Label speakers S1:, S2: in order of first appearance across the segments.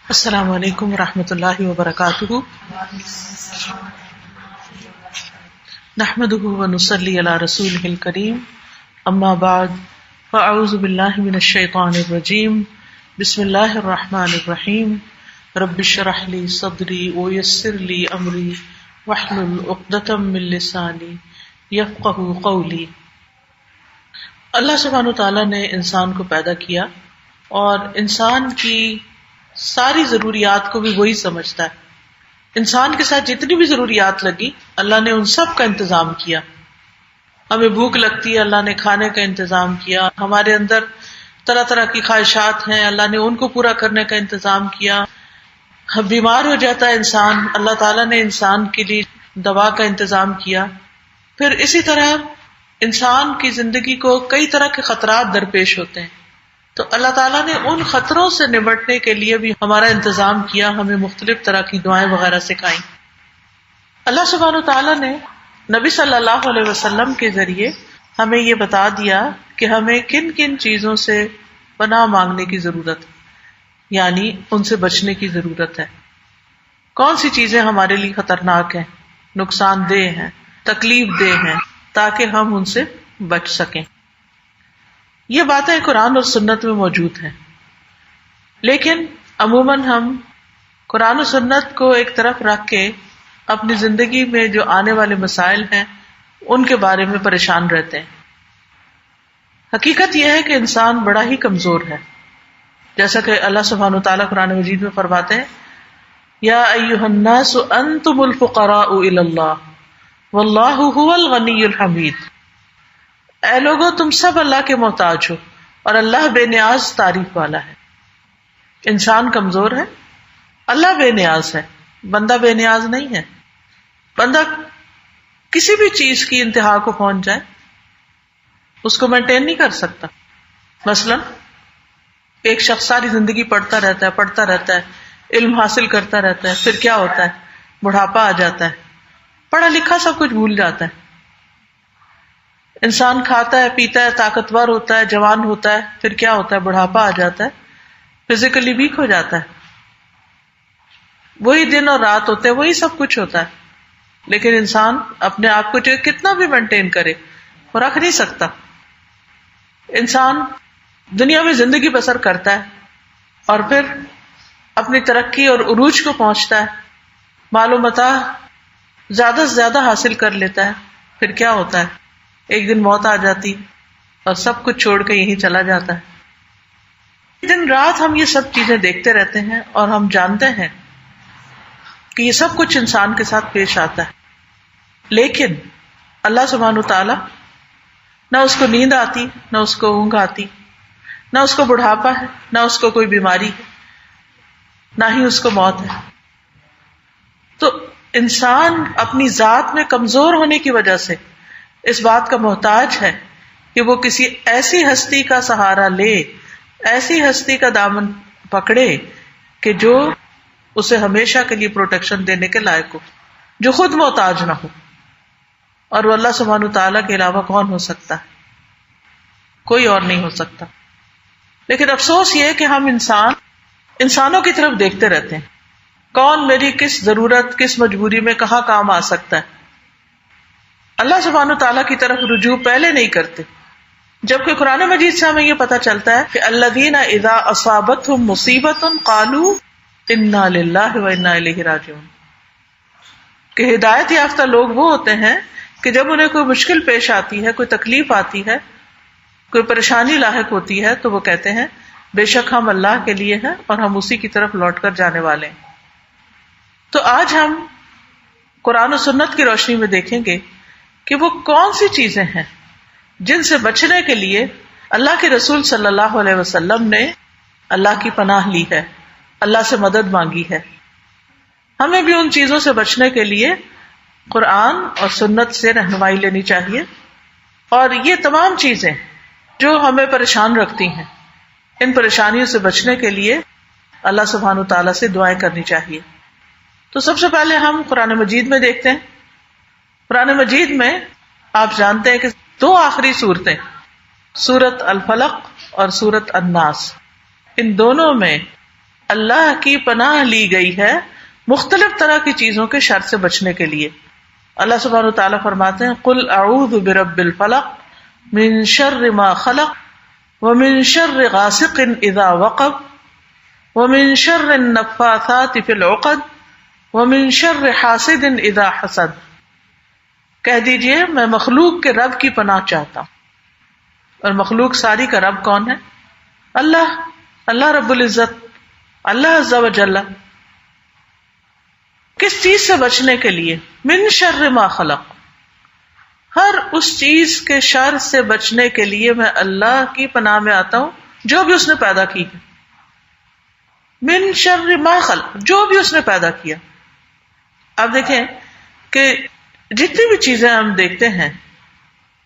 S1: السلام علیکم ورحمۃ اللہ وبرکاتہ. نحمده ونصلی علی رسولہ الکریم. اما بعد فاعوذ باللہ من الشیطان الرجیم. بسم اللہ الرحمن الرحیم. رب اشرح لی صدری ویسر لی امری واحلل عقدۃ من لسانی یفقہوا قولی. اللہ سبحانہ وتعالیٰ نے انسان کو پیدا کیا اور انسان کی ساری ضروریات کو بھی وہی سمجھتا ہے. انسان کے ساتھ جتنی بھی ضروریات لگی اللہ نے ان سب کا انتظام کیا. ہمیں بھوک لگتی ہے اللہ نے کھانے کا انتظام کیا. ہمارے اندر طرح طرح کی خواہشات ہیں اللہ نے ان کو پورا کرنے کا انتظام کیا. بیمار ہو جاتا ہے انسان اللہ تعالیٰ نے انسان کے لیے دوا کا انتظام کیا. پھر اسی طرح انسان کی زندگی کو کئی طرح کے خطرات درپیش ہوتے ہیں تو اللہ تعالیٰ نے ان خطروں سے نمٹنے کے لیے بھی ہمارا انتظام کیا. ہمیں مختلف طرح کی دعائیں وغیرہ سکھائیں. اللہ سبحانہ وتعالیٰ نے نبی صلی اللہ علیہ وسلم کے ذریعے ہمیں یہ بتا دیا کہ ہمیں کن کن چیزوں سے پناہ مانگنے کی ضرورت ہے، یعنی ان سے بچنے کی ضرورت ہے. کون سی چیزیں ہمارے لیے خطرناک ہیں، نقصان دہ ہیں، تکلیف دہ ہیں، تاکہ ہم ان سے بچ سکیں. یہ باتیں قرآن اور سنت میں موجود ہیں، لیکن عموماً ہم قرآن و سنت کو ایک طرف رکھ کے اپنی زندگی میں جو آنے والے مسائل ہیں ان کے بارے میں پریشان رہتے ہیں. حقیقت یہ ہے کہ انسان بڑا ہی کمزور ہے. جیسا کہ اللہ سبحانہ وتعالیٰ قرآن مجید میں فرماتے ہیں یا ایھا الناس انتم الفقراء الی اللہ واللہ ھو الغنی الحمید. اے لوگو تم سب اللہ کے محتاج ہو اور اللہ بے نیاز تعریف والا ہے. انسان کمزور ہے، اللہ بے نیاز ہے، بندہ بے نیاز نہیں ہے. بندہ کسی بھی چیز کی انتہا کو پہنچ جائے اس کو مینٹین نہیں کر سکتا. مثلا ایک شخص ساری زندگی پڑھتا رہتا ہے علم حاصل کرتا رہتا ہے، پھر کیا ہوتا ہے بڑھاپا آ جاتا ہے، پڑھا لکھا سب کچھ بھول جاتا ہے. انسان کھاتا ہے پیتا ہے طاقتور ہوتا ہے جوان ہوتا ہے، پھر کیا ہوتا ہے بڑھاپا آ جاتا ہے، فزیکلی ویک ہو جاتا ہے. وہی دن اور رات ہوتے ہیں، وہی سب کچھ ہوتا ہے، لیکن انسان اپنے آپ کو جو کتنا بھی مینٹین کرے وہ رکھ نہیں سکتا. انسان دنیا میں زندگی بسر کرتا ہے اور پھر اپنی ترقی اور عروج کو پہنچتا ہے، مال و متاع زیادہ سے زیادہ حاصل کر لیتا ہے، پھر کیا ہوتا ہے ایک دن موت آ جاتی اور سب کچھ چھوڑ کے یہیں چلا جاتا ہے. دن رات ہم یہ سب چیزیں دیکھتے رہتے ہیں اور ہم جانتے ہیں کہ یہ سب کچھ انسان کے ساتھ پیش آتا ہے. لیکن اللہ سبحانہ وتعالی نہ اس کو نیند آتی، نہ اس کو اونگ آتی، نہ اس کو بڑھاپا ہے، نہ اس کو کوئی بیماری ہے، نہ ہی اس کو موت ہے. تو انسان اپنی ذات میں کمزور ہونے کی وجہ سے اس بات کا محتاج ہے کہ وہ کسی ایسی ہستی کا سہارا لے، ایسی ہستی کا دامن پکڑے کہ جو اسے ہمیشہ کے لیے پروٹیکشن دینے کے لائق ہو، جو خود محتاج نہ ہو. اور وہ اللہ سبحانہ وتعالیٰ کے علاوہ کون ہو سکتا ہے؟ کوئی اور نہیں ہو سکتا. لیکن افسوس یہ ہے کہ ہم انسانوں کی طرف دیکھتے رہتے ہیں، کون میری کس ضرورت کس مجبوری میں کہاں کام آ سکتا ہے. اللہ سبحانہ وتعالیٰ کی طرف رجوع پہلے نہیں کرتے، جبکہ قرآن مجید سے ہمیں یہ پتہ چلتا ہے کہ الذین اذا اصابتهم مصیبۃ قالوا انا للہ وانا الیہ راجعون، کہ ہدایت یافتہ لوگ وہ ہوتے ہیں کہ جب انہیں کوئی مشکل پیش آتی ہے، کوئی تکلیف آتی ہے، کوئی پریشانی لاحق ہوتی ہے تو وہ کہتے ہیں بے شک ہم اللہ کے لیے ہیں اور ہم اسی کی طرف لوٹ کر جانے والے ہیں. تو آج ہم قرآن و سنت کی روشنی میں دیکھیں گے کہ وہ کون سی چیزیں ہیں جن سے بچنے کے لیے اللہ کے رسول صلی اللہ علیہ وسلم نے اللہ کی پناہ لی ہے، اللہ سے مدد مانگی ہے. ہمیں بھی ان چیزوں سے بچنے کے لیے قرآن اور سنت سے رہنمائی لینی چاہیے. اور یہ تمام چیزیں جو ہمیں پریشان رکھتی ہیں، ان پریشانیوں سے بچنے کے لیے اللہ سبحانہ وتعالیٰ سے دعائیں کرنی چاہیے. تو سب سے پہلے ہم قرآن مجید میں دیکھتے ہیں. قرآن مجید میں آپ جانتے ہیں کہ دو آخری صورتیں، سورت الفلق اور سورت الناس، ان دونوں میں اللہ کی پناہ لی گئی ہے مختلف طرح کی چیزوں کے شر سے بچنے کے لیے. اللہ سبحانہ وتعالیٰ فرماتے ہیں قل اعوذ برب الفلق من شر ما خلق ومن شر غاسق اذا وقب ومن شر النفاثات في العقد ومن شر حاسد اذا حسد. کہہ دیجئے میں مخلوق کے رب کی پناہ چاہتا ہوں. اور مخلوق ساری کا رب کون ہے؟ اللہ. اللہ رب العزت، اللہ عز و جل. کس چیز سے بچنے کے لیے؟ من شر ما خلق، ہر اس چیز کے شر سے بچنے کے لیے میں اللہ کی پناہ میں آتا ہوں جو بھی اس نے پیدا کی ہے. من شر ما خلق، جو بھی اس نے پیدا کیا. اب دیکھیں کہ جتنی بھی چیزیں ہم دیکھتے ہیں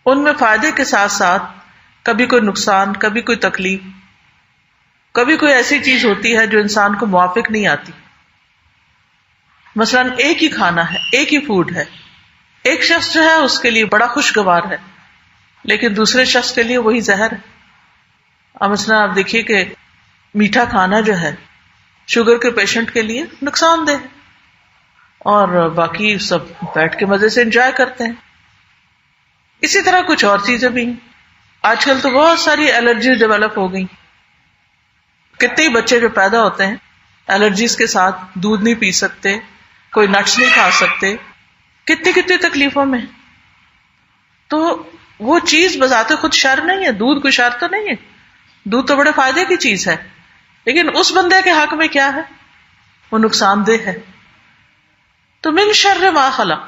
S1: ان میں فائدے کے ساتھ ساتھ کبھی کوئی نقصان، کبھی کوئی تکلیف، کبھی کوئی ایسی چیز ہوتی ہے جو انسان کو موافق نہیں آتی. مثلا ایک ہی کھانا ہے، ایک ہی فوڈ ہے، ایک شخص جو ہے اس کے لیے بڑا خوشگوار ہے لیکن دوسرے شخص کے لیے وہی زہر ہے. اب مثلا آپ دیکھیے کہ میٹھا کھانا جو ہے شوگر کے پیشنٹ کے لیے نقصان دہ ہے اور باقی سب بیٹھ کے مزے سے انجوائے کرتے ہیں. اسی طرح کچھ اور چیزیں بھی ہیں. آج کل تو بہت ساری الرجیز ڈیولپ ہو گئی. کتنے بچے جو پیدا ہوتے ہیں الرجیز کے ساتھ، دودھ نہیں پی سکتے، کوئی نٹس نہیں کھا سکتے، کتنی تکلیفوں میں. تو وہ چیز بذات خود شر نہیں ہے، دودھ کوئی شر تو نہیں ہے، دودھ تو بڑے فائدے کی چیز ہے، لیکن اس بندے کے حق میں کیا ہے؟ وہ نقصان دہ ہے. تو من شر ما خلق،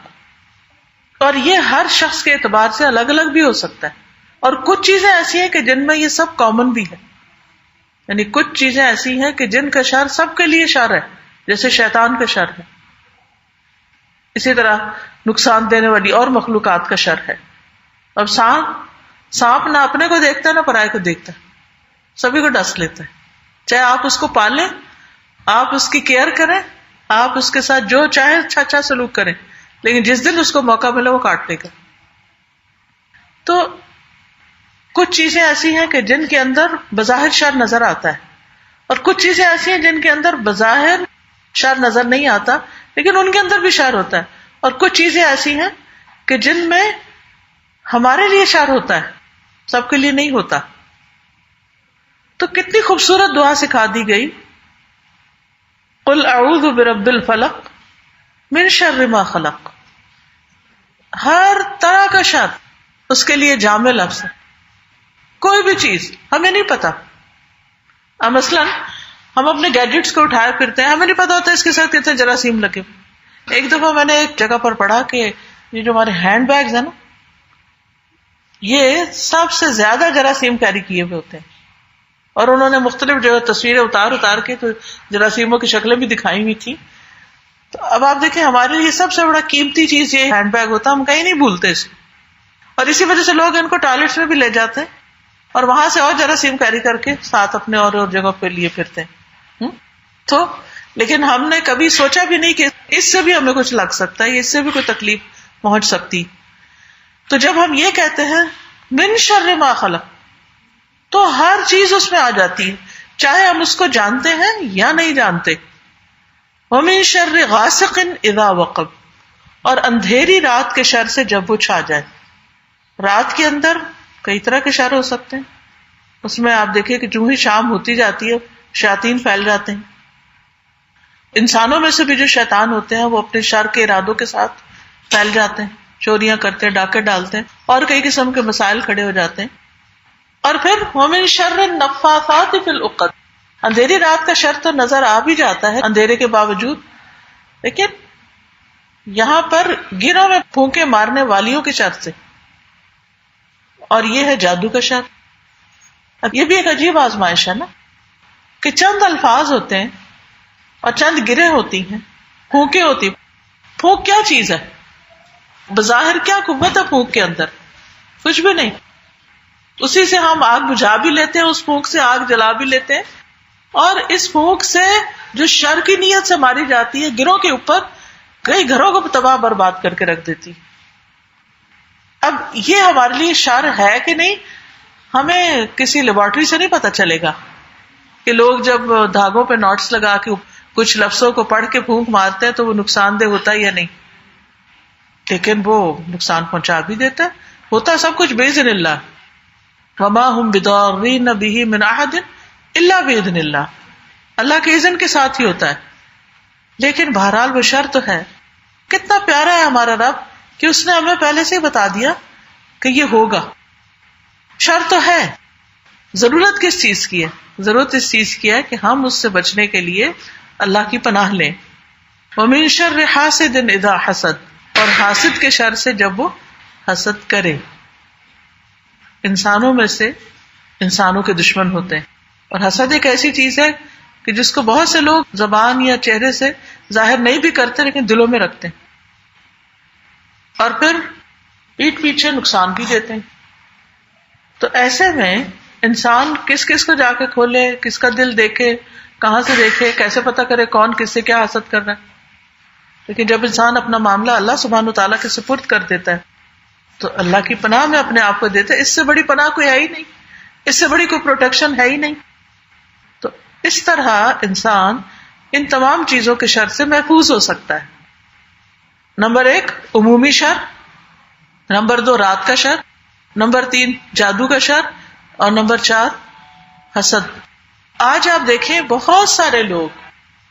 S1: اور یہ ہر شخص کے اعتبار سے الگ الگ بھی ہو سکتا ہے. اور کچھ چیزیں ایسی ہیں کہ جن میں یہ سب کامن بھی ہے، یعنی کچھ چیزیں ایسی ہیں کہ جن کا شر سب کے لیے شر ہے، جیسے شیطان کا شر ہے. اسی طرح نقصان دینے والی اور مخلوقات کا شر ہے. اب سانپ نہ اپنے کو دیکھتا ہے نہ پرائے کو دیکھتا ہے، سبھی کو ڈس لیتا ہے. چاہے آپ اس کو پالیں، آپ اس کی کیئر کریں، آپ اس کے ساتھ جو چاہے اچھا سلوک کریں، لیکن جس دن اس کو موقع ملے وہ کاٹ لے گا. تو کچھ چیزیں ایسی ہیں کہ جن کے اندر بظاہر شر نظر آتا ہے، اور کچھ چیزیں ایسی ہیں جن کے اندر بظاہر شر نظر نہیں آتا لیکن ان کے اندر بھی شر ہوتا ہے. اور کچھ چیزیں ایسی ہیں کہ جن میں ہمارے لیے شر ہوتا ہے، سب کے لیے نہیں ہوتا. تو کتنی خوبصورت دعا سکھا دی گئی، قل اعوذ برب الفلق من شر ما خلق. ہر طرح کا شر اس کے لیے جامع لفظ ہے. کوئی بھی چیز ہمیں نہیں پتا. اب مثلا ہم اپنے گیجٹس کو اٹھائے پھرتے ہیں، ہمیں نہیں پتا ہوتا اس کے ساتھ کتنے جراثیم لگے. ایک دفعہ میں نے ایک جگہ پر پڑھا کہ یہ جو ہمارے ہینڈ بیگز ہیں نا، یہ سب سے زیادہ جراثیم کیری کیے ہوئے ہوتے ہیں. اور انہوں نے مختلف جگہ تصویریں اتار کے تو جراثیموں کی شکلیں بھی دکھائی ہوئی تھی. تو اب آپ دیکھیں ہمارے لیے سب سے بڑا قیمتی چیز یہ ہینڈ بیگ ہوتا ہے، ہم کہیں نہیں بھولتے اسے. اور اسی وجہ سے لوگ ان کو ٹوائلٹس میں بھی لے جاتے ہیں اور وہاں سے اور جراثیم کیری کر کے ساتھ اپنے اور جگہ پہ لیے پھرتے ہیں. تو لیکن ہم نے کبھی سوچا بھی نہیں کہ اس سے بھی ہمیں کچھ لگ سکتا ہے، اس سے بھی کوئی تکلیف پہنچ سکتی. تو جب ہم یہ کہتے ہیں من شر ما خلق، تو ہر چیز اس میں آ جاتی ہے، چاہے ہم اس کو جانتے ہیں یا نہیں جانتے. ومن شر غاسق اذا وقب، اور اندھیری رات کے شر سے جب وہ چھا جائے. رات کے اندر کئی طرح کے شر ہو سکتے ہیں. اس میں آپ دیکھیں کہ جو ہی شام ہوتی جاتی ہے شیاطین پھیل جاتے ہیں. انسانوں میں سے بھی جو شیطان ہوتے ہیں وہ اپنے شر کے ارادوں کے ساتھ پھیل جاتے ہیں، چوریاں کرتے ہیں، ڈاکے ڈالتے ہیں، اور کئی قسم کے مسائل کھڑے ہو جاتے ہیں. اور پھر ومن شر النفاثات فی العقد، اندھیری رات کا شر تو نظر آ بھی جاتا ہے اندھیرے کے باوجود، لیکن یہاں پر گروں میں پھونکے مارنے والیوں کے شر سے. اور یہ ہے جادو کا شر. اب یہ بھی ایک عجیب آزمائش ہے نا کہ چند الفاظ ہوتے ہیں اور چند گریں ہوتی ہیں، پھونکے ہوتی. پھونک کیا چیز ہے؟ بظاہر کیا قوت ہے پھونک کے اندر؟ کچھ بھی نہیں. اسی سے ہم آگ بجھا بھی لیتے ہیں، اس پھونک سے آگ جلا بھی لیتے ہیں، اور اس پھونک سے جو شر کی نیت سے ماری جاتی ہے گروہ کے اوپر، کئی گھروں کو تباہ برباد کر کے رکھ دیتی. اب یہ ہمارے لیے شر ہے کہ نہیں، ہمیں کسی لیبارٹری سے نہیں پتا چلے گا، کہ لوگ جب دھاگوں پہ نوٹس لگا کے کچھ لفظوں کو پڑھ کے پھونک مارتے ہیں تو وہ نقصان دہ ہوتا ہے یا نہیں، لیکن وہ نقصان پہنچا بھی دیتا ہے، ہوتا سب کچھ بإذن اللہ. وما هم بضارین بہ من احد الا بإذن اللہ، اللہ کے اذن کے ساتھ ہی ہوتا ہے. لیکن بہرحال وہ شر تو ہے. کتنا پیارا ہے ہمارا رب کہ اس نے ہمیں پہلے سے ہی بتا دیا کہ یہ ہوگا. شر تو ہے، ضرورت کس چیز کی ہے؟ ضرورت اس چیز کی ہے کہ ہم اس سے بچنے کے لیے اللہ کی پناہ لیں. ومن شر حاسد اذا حسد، اور حاسد کے شر سے جب وہ حسد کرے. انسانوں میں سے انسانوں کے دشمن ہوتے ہیں، اور حسد ایک ایسی چیز ہے کہ جس کو بہت سے لوگ زبان یا چہرے سے ظاہر نہیں بھی کرتے لیکن دلوں میں رکھتے ہیں، اور پھر پیٹھ پیچھے نقصان بھی دیتے ہیں. تو ایسے میں انسان کس کس کو جا کے کھولے، کس کا دل دیکھے، کہاں سے دیکھے، کیسے پتہ کرے کون کس سے کیا حسد کر رہا ہے. لیکن جب انسان اپنا معاملہ اللہ سبحانہ وتعالیٰ کے سپرد کر دیتا ہے تو اللہ کی پناہ میں اپنے آپ کو دیتا ہے. اس سے بڑی پناہ کوئی ہے ہی نہیں، اس سے بڑی کوئی پروٹیکشن ہے ہی نہیں. تو اس طرح انسان ان تمام چیزوں کے شر سے محفوظ ہو سکتا ہے. نمبر 1 عمومی شر، نمبر 2 رات کا شر، نمبر 3 جادو کا شر، اور نمبر 4 حسد. آج آپ دیکھیں بہت سارے لوگ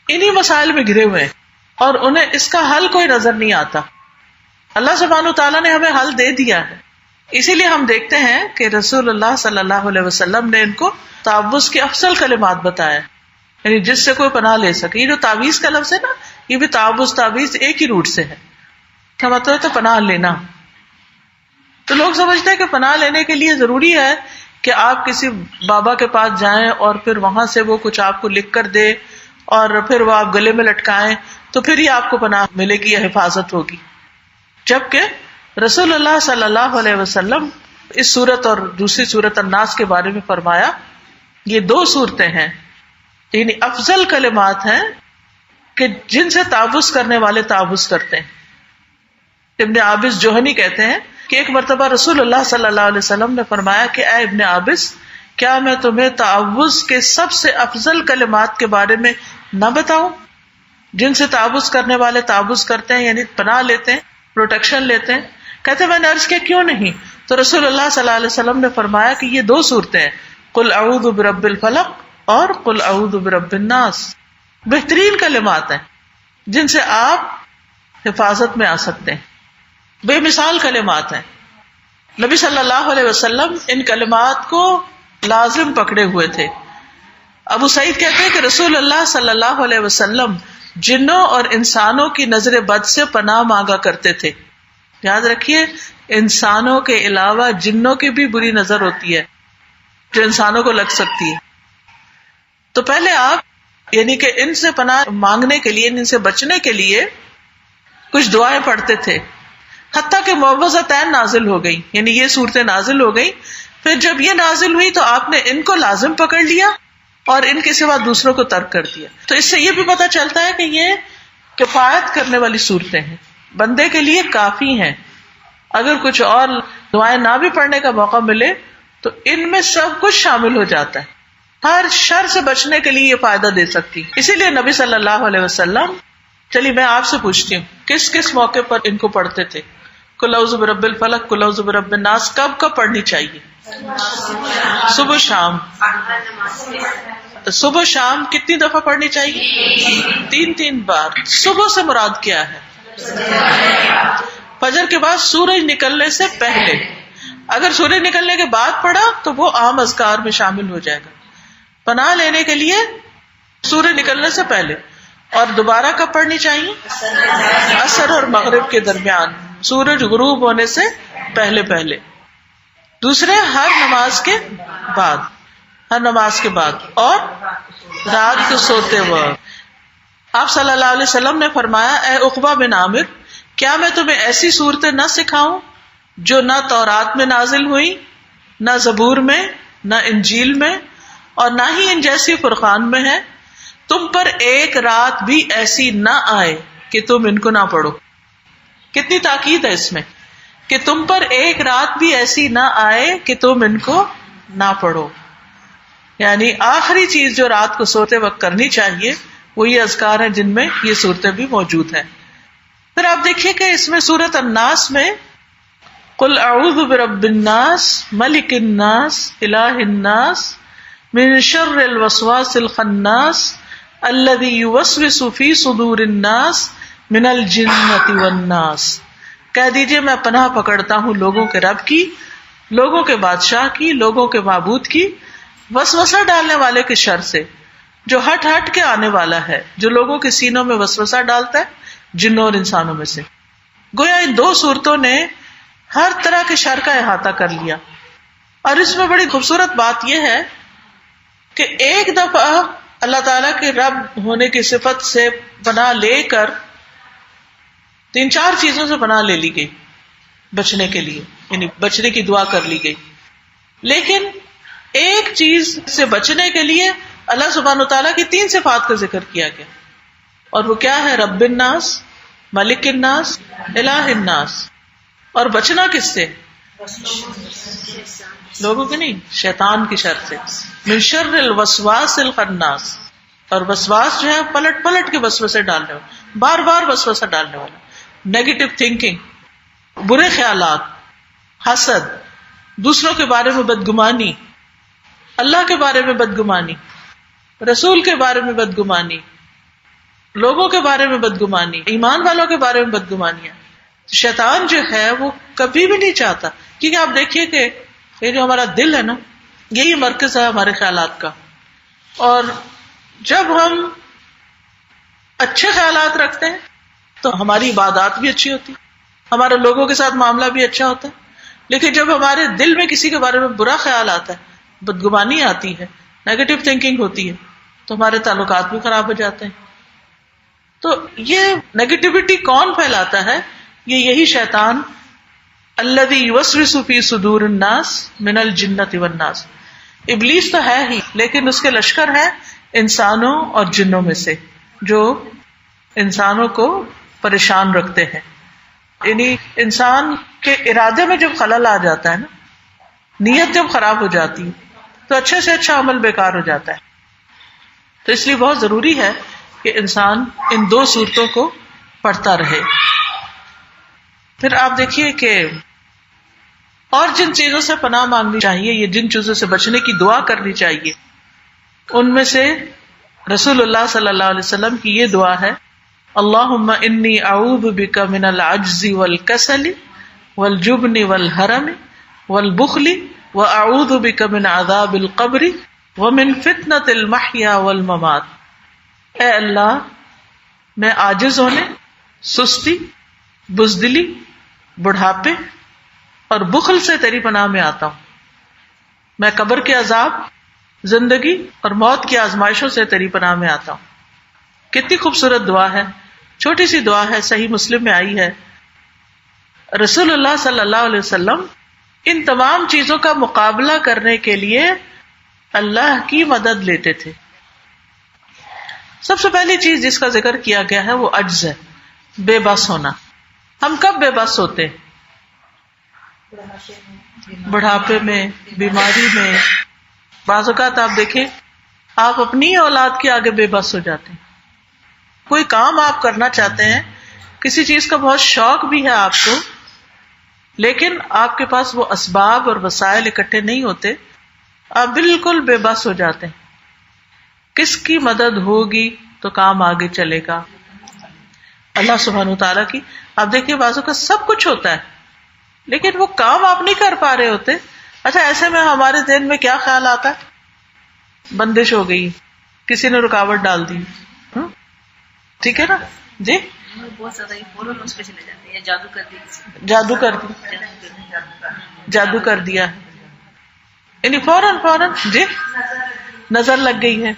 S1: انہی مسائل میں گھرے ہوئے ہیں اور انہیں اس کا حل کوئی نظر نہیں آتا. اللہ سبحانہ تعالیٰ نے ہمیں حل دے دیا ہے. اسی لیے ہم دیکھتے ہیں کہ رسول اللہ صلی اللہ علیہ وسلم نے ان کو تعوذ کے افضل کلمات بتایا، یعنی جس سے کوئی پناہ لے سکے. یہ جو تعویذ کا لفظ ہے نا، یہ بھی تعوذ ایک ہی روٹ سے ہے، کیا مطلب ہے؟ تو پناہ لینا. تو لوگ سمجھتے ہیں کہ پناہ لینے کے لیے ضروری ہے کہ آپ کسی بابا کے پاس جائیں اور پھر وہاں سے وہ کچھ آپ کو لکھ کر دے اور پھر وہ آپ گلے میں لٹکائیں تو پھر ہی آپ کو پناہ ملے گی یا حفاظت ہوگی. جبکہ رسول اللہ صلی اللہ علیہ وسلم اس سورت اور دوسری سورت الناس کے بارے میں فرمایا، یہ 2 صورتیں ہیں، یعنی افضل کلمات ہیں کہ جن سے تعوذ کرنے والے تعوذ کرتے ہیں. ابن عابس جوہنی کہتے ہیں کہ ایک مرتبہ رسول اللہ صلی اللہ علیہ وسلم نے فرمایا کہ اے ابن عابس، کیا میں تمہیں تعوذ کے سب سے افضل کلمات کے بارے میں نہ بتاؤں جن سے تعوذ کرنے والے تعوذ کرتے ہیں، یعنی پناہ لیتے ہیں، پروٹیکشن لیتے ہیں. کہتے میں نے عرض کیا کیوں نہیں؟ تو رسول اللہ صلی اللہ علیہ وسلم نے فرمایا کہ یہ 2 صورتیں ہیں، قل اعوذ برب الفلق اور قل اعوذ برب الناس. بہترین کلمات ہیں جن سے آپ حفاظت میں آ سکتے ہیں، بے مثال کلمات ہیں. نبی صلی اللہ علیہ وسلم ان کلمات کو لازم پکڑے ہوئے تھے. ابو سعید کہتے ہیں کہ رسول اللہ صلی اللہ علیہ وسلم جنوں اور انسانوں کی نظر بد سے پناہ مانگا کرتے تھے. یاد رکھیے، انسانوں کے علاوہ جنوں کی بھی بری نظر ہوتی ہے جو انسانوں کو لگ سکتی ہے. تو پہلے آپ یعنی کہ ان سے پناہ مانگنے کے لیے، ان سے بچنے کے لیے کچھ دعائیں پڑھتے تھے، حتیٰ کہ معوذتین نازل ہو گئی، یعنی یہ صورتیں نازل ہو گئی. پھر جب یہ نازل ہوئی تو آپ نے ان کو لازم پکڑ لیا اور ان کے سوا دوسروں کو ترک کر دیا. تو اس سے یہ بھی پتہ چلتا ہے کہ یہ کفایت کرنے والی صورتیں ہیں، بندے کے لیے کافی ہیں. اگر کچھ اور دعائیں نہ بھی پڑھنے کا موقع ملے تو ان میں سب کچھ شامل ہو جاتا ہے، ہر شر سے بچنے کے لیے یہ فائدہ دے سکتی. اسی لیے نبی صلی اللہ علیہ وسلم، چلیے میں آپ سے پوچھتی ہوں، کس کس موقع پر ان کو پڑھتے تھے؟ قل اعوذ برب الفلق، قل اعوذ برب الناس کب کب پڑھنی چاہیے؟ صبح شام. صبح شام کتنی دفعہ پڑھنی چاہیے؟ 3 بار. صبح سے مراد کیا ہے؟ فجر کے بعد سورج نکلنے سے پہلے. اگر سورج نکلنے کے بعد پڑھا تو وہ عام اذکار میں شامل ہو جائے گا. پناہ لینے کے لیے سورج نکلنے سے پہلے. اور دوبارہ کب پڑھنی چاہیے؟ عصر اور مغرب کے درمیان، سورج غروب ہونے سے پہلے. دوسرے ہر نماز کے بعد اور رات کو سوتے وقت. آپ صلی اللہ علیہ وسلم نے فرمایا، اے عقبہ بن عامر، کیا میں تمہیں ایسی صورتیں نہ سکھاؤں جو نہ تورات میں نازل ہوئی، نہ زبور میں، نہ انجیل میں، اور نہ ہی ان جیسی فرقان میں ہے؟ تم پر ایک رات بھی ایسی نہ آئے کہ تم ان کو نہ پڑھو. کتنی تاکید ہے اس میں کہ تم پر ایک رات بھی ایسی نہ آئے کہ تم ان کو نہ پڑھو. یعنی آخری چیز جو رات کو سوتے وقت کرنی چاہیے وہ یہ اذکار ہیں جن میں یہ صورتیں بھی موجود ہیں. پھر آپ دیکھیے کہ اس میں سورۃ الناس میں قل اعوذ برب الناس ملک الناس الہ الناس من شر الوسواس الخناس الذی یوسوس فی صدور الناس من الجنۃ والناس. کہہ دیجئے میں پناہ پکڑتا ہوں لوگوں کے رب کی، لوگوں کے بادشاہ کی، لوگوں کے معبود کی، وسوسہ ڈالنے والے کے شر سے جو ہٹ ہٹ کے آنے والا ہے، جو لوگوں کے سینوں میں وسوسہ ڈالتا ہے جنوں اور انسانوں میں سے. گویا ان دو صورتوں نے ہر طرح کے شر کا احاطہ کر لیا. اور اس میں بڑی خوبصورت بات یہ ہے کہ ایک دفعہ اللہ تعالیٰ کے رب ہونے کی صفت سے پناہ لے کر 3-4 چیزوں سے پناہ لے لی گئی بچنے کے لیے، یعنی بچنے کی دعا کر لی گئی. لیکن ایک چیز سے بچنے کے لیے اللہ سبحانہ وتعالیٰ کی 3 صفات کا ذکر کیا گیا، اور وہ کیا ہے؟ رب الناس، ملک الناس، الہ الناس. اور بچنا کس سے؟ لوگوں کے نہیں، شیطان کی شر سے. من شر الوسواس الخناس. اور وسواس جو ہے پلٹ پلٹ کے وسوسے ڈالنے والا، بار بار وسوسہ ڈالنے والا، نیگیٹو تھنکنگ، برے خیالات، حسد، دوسروں کے بارے میں بدگمانی، اللہ کے بارے میں بدگمانی، رسول کے بارے میں بدگمانی، لوگوں کے بارے میں بدگمانی، ایمان والوں کے بارے میں بدگمانیاں. شیطان جو ہے وہ کبھی بھی نہیں چاہتا، کیونکہ آپ دیکھیے کہ یہ جو ہمارا دل ہے نا، یہی مرکز ہے ہمارے خیالات کا. اور جب ہم اچھے خیالات رکھتے ہیں تو ہماری عبادات بھی اچھی ہوتی، ہمارا لوگوں کے ساتھ معاملہ بھی اچھا ہوتا ہے. لیکن جب ہمارے دل میں کسی کے بارے میں برا خیال آتا ہے، بدگمانی آتی ہے، نیگیٹو تھنکنگ ہوتی ہے، تو ہمارے تعلقات بھی خراب ہو جاتے ہیں. تو یہ نیگیٹیوٹی کون پھیلاتا ہے؟ یہ یہی شیطان، الذی یوسوس فی صدور الناس من الجنۃ والناس. ابلیس تو ہے ہی، لیکن اس کے لشکر ہے انسانوں اور جنوں میں سے جو انسانوں کو پریشان رکھتے ہیں. یعنی انسان کے ارادے میں جب خلل آ جاتا ہے نا، نیت جب خراب ہو جاتی ہے تو اچھے سے اچھا عمل بیکار ہو جاتا ہے. تو اس لیے بہت ضروری ہے کہ انسان ان 2 صورتوں کو پڑھتا رہے. پھر آپ دیکھیے کہ اور جن چیزوں سے پناہ مانگنی چاہیے، یہ جن چیزوں سے بچنے کی دعا کرنی چاہیے، ان میں سے رسول اللہ صلی اللہ علیہ وسلم کی یہ دعا ہے، اللہم انی اعوذ بک من العجز والکسل والجبن والحرم والبخل واعوذ بک من عذاب القبر ومن فتنۃ المحیا والممات. اے اللہ، میں عاجز ہونے، سستی، بزدلی، بڑھاپے اور بخل سے تیری پناہ میں آتا ہوں. میں قبر کے عذاب، زندگی اور موت کی آزمائشوں سے تیری پناہ میں آتا ہوں. کتنی خوبصورت دعا ہے، چھوٹی سی دعا ہے، صحیح مسلم میں آئی ہے. رسول اللہ صلی اللہ علیہ وسلم ان تمام چیزوں کا مقابلہ کرنے کے لیے اللہ کی مدد لیتے تھے. سب سے پہلی چیز جس کا ذکر کیا گیا ہے وہ عجز ہے، بے بس ہونا. ہم کب بے بس ہوتے ہیں؟ بڑھاپے میں، بیماری میں. بعض اوقات آپ دیکھیں آپ اپنی اولاد کے آگے بے بس ہو جاتے ہیں. کوئی کام آپ کرنا چاہتے ہیں، کسی چیز کا بہت شوق بھی ہے آپ کو، لیکن آپ کے پاس وہ اسباب اور وسائل اکٹھے نہیں ہوتے، آپ بالکل بے بس ہو جاتے ہیں. کس کی مدد ہوگی تو کام آگے چلے گا؟ اللہ سبحانہ وتعالیٰ کی. آپ دیکھیے بعضوں کا سب کچھ ہوتا ہے لیکن وہ کام آپ نہیں کر پا رہے ہوتے. اچھا، ایسے میں ہمارے ذہن میں کیا خیال آتا ہے؟ بندش ہو گئی، کسی نے رکاوٹ ڈال دی، ٹھیک ہے نا جی،
S2: بہت زیادہ فوراً اس پہ چلے جاتے ہیں، جادو کر دی،
S1: جادو کر دیا، یعنی فوراً جی نظر لگ گئی ہے،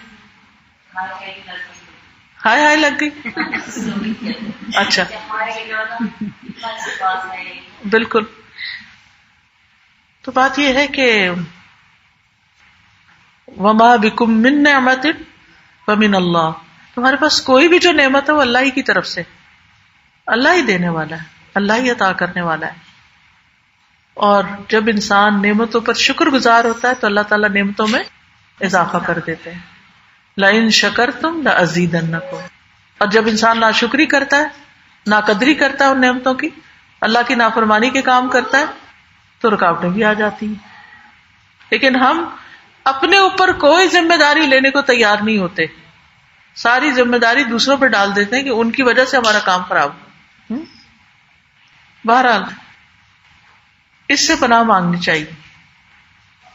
S1: ہائے ہائے لگ گئی. اچھا، بالکل. تو بات یہ ہے کہ وما بکم من نعمت فمن اللہ، تمہارے پاس کوئی بھی جو نعمت ہے وہ اللہ ہی کی طرف سے، اللہ ہی دینے والا ہے، اللہ ہی عطا کرنے والا ہے. اور جب انسان نعمتوں پر شکر گزار ہوتا ہے تو اللہ تعالیٰ نعمتوں میں اضافہ کر دیتے ہیں. لئن شکرتم لازیدنکم. اور جب انسان ناشکری کرتا ہے، ناقدری کرتا ہے ان نعمتوں کی، اللہ کی نافرمانی کے کام کرتا ہے، تو رکاوٹیں بھی آ جاتی ہیں. لیکن ہم اپنے اوپر کوئی ذمہ داری لینے کو تیار نہیں ہوتے، ساری ذمہ داری دوسروں پہ ڈال دیتے ہیں کہ ان کی وجہ سے ہمارا کام خراب ہو. بہرحال اس سے پناہ مانگنی چاہیے.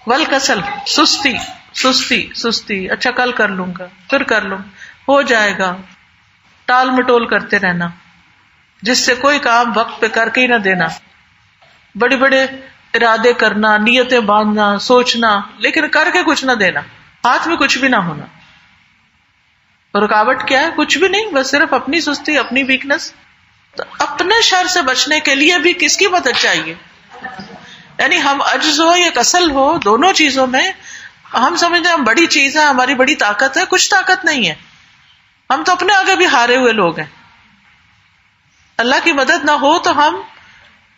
S1: والکسل، سستی سستی سستی، اچھا کل کر لوں گا، پھر کر لوں، ہو جائے گا، ٹال مٹول کرتے رہنا، جس سے کوئی کام وقت پہ کر کے ہی نہ دینا، بڑے بڑے ارادے کرنا، نیتیں باندھنا، سوچنا، لیکن کر کے کچھ نہ دینا، ہاتھ میں کچھ بھی نہ ہونا. رکاوٹ کیا ہے؟ کچھ بھی نہیں، بس صرف اپنی سستی، اپنی ویکنس. تو اپنے شر سے بچنے کے لیے بھی کس کی مدد چاہیے؟ یعنی ہم عجز ہو یا کسل ہو، دونوں چیزوں میں ہم سمجھتے ہیں ہم بڑی چیز ہے، ہماری بڑی طاقت ہے. کچھ طاقت نہیں ہے، ہم تو اپنے آگے بھی ہارے ہوئے لوگ ہیں. اللہ کی مدد نہ ہو تو ہم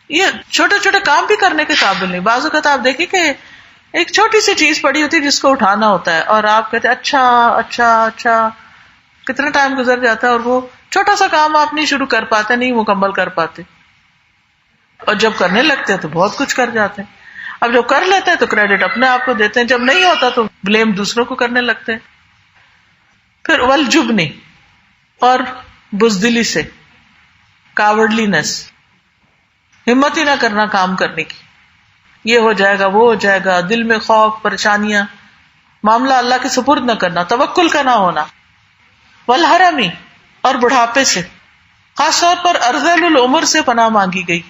S1: یہ چھوٹے چھوٹے کام بھی کرنے کے قابل نہیں. بعض اوقات آپ دیکھیں کہ ایک چھوٹی سی چیز پڑی ہوتی ہے جس کو اٹھانا ہوتا ہے، اور آپ کہتے ہیں اچھا اچھا اچھا، کتنا ٹائم گزر جاتا ہے اور وہ چھوٹا سا کام آپ نہیں شروع کر پاتے، نہیں مکمل کر پاتے. اور جب کرنے لگتے ہیں تو بہت کچھ کر جاتے ہیں. اب جب کر لیتے ہیں تو کریڈٹ اپنے آپ کو دیتے ہیں، جب نہیں ہوتا تو بلیم دوسروں کو کرنے لگتے ہیں. پھر والجبنی، اور بزدلی سے، کاورڈلینس، ہمت ہی نہ کرنا کام کرنے کی. یہ ہو جائے گا، وہ ہو جائے گا، دل میں خوف، پریشانیاں، معاملہ اللہ کے سپرد نہ کرنا، توکل کا نہ ہونا. والحرمی، اور بڑھاپے سے، خاص طور پر ارذل العمر سے پناہ مانگی گئی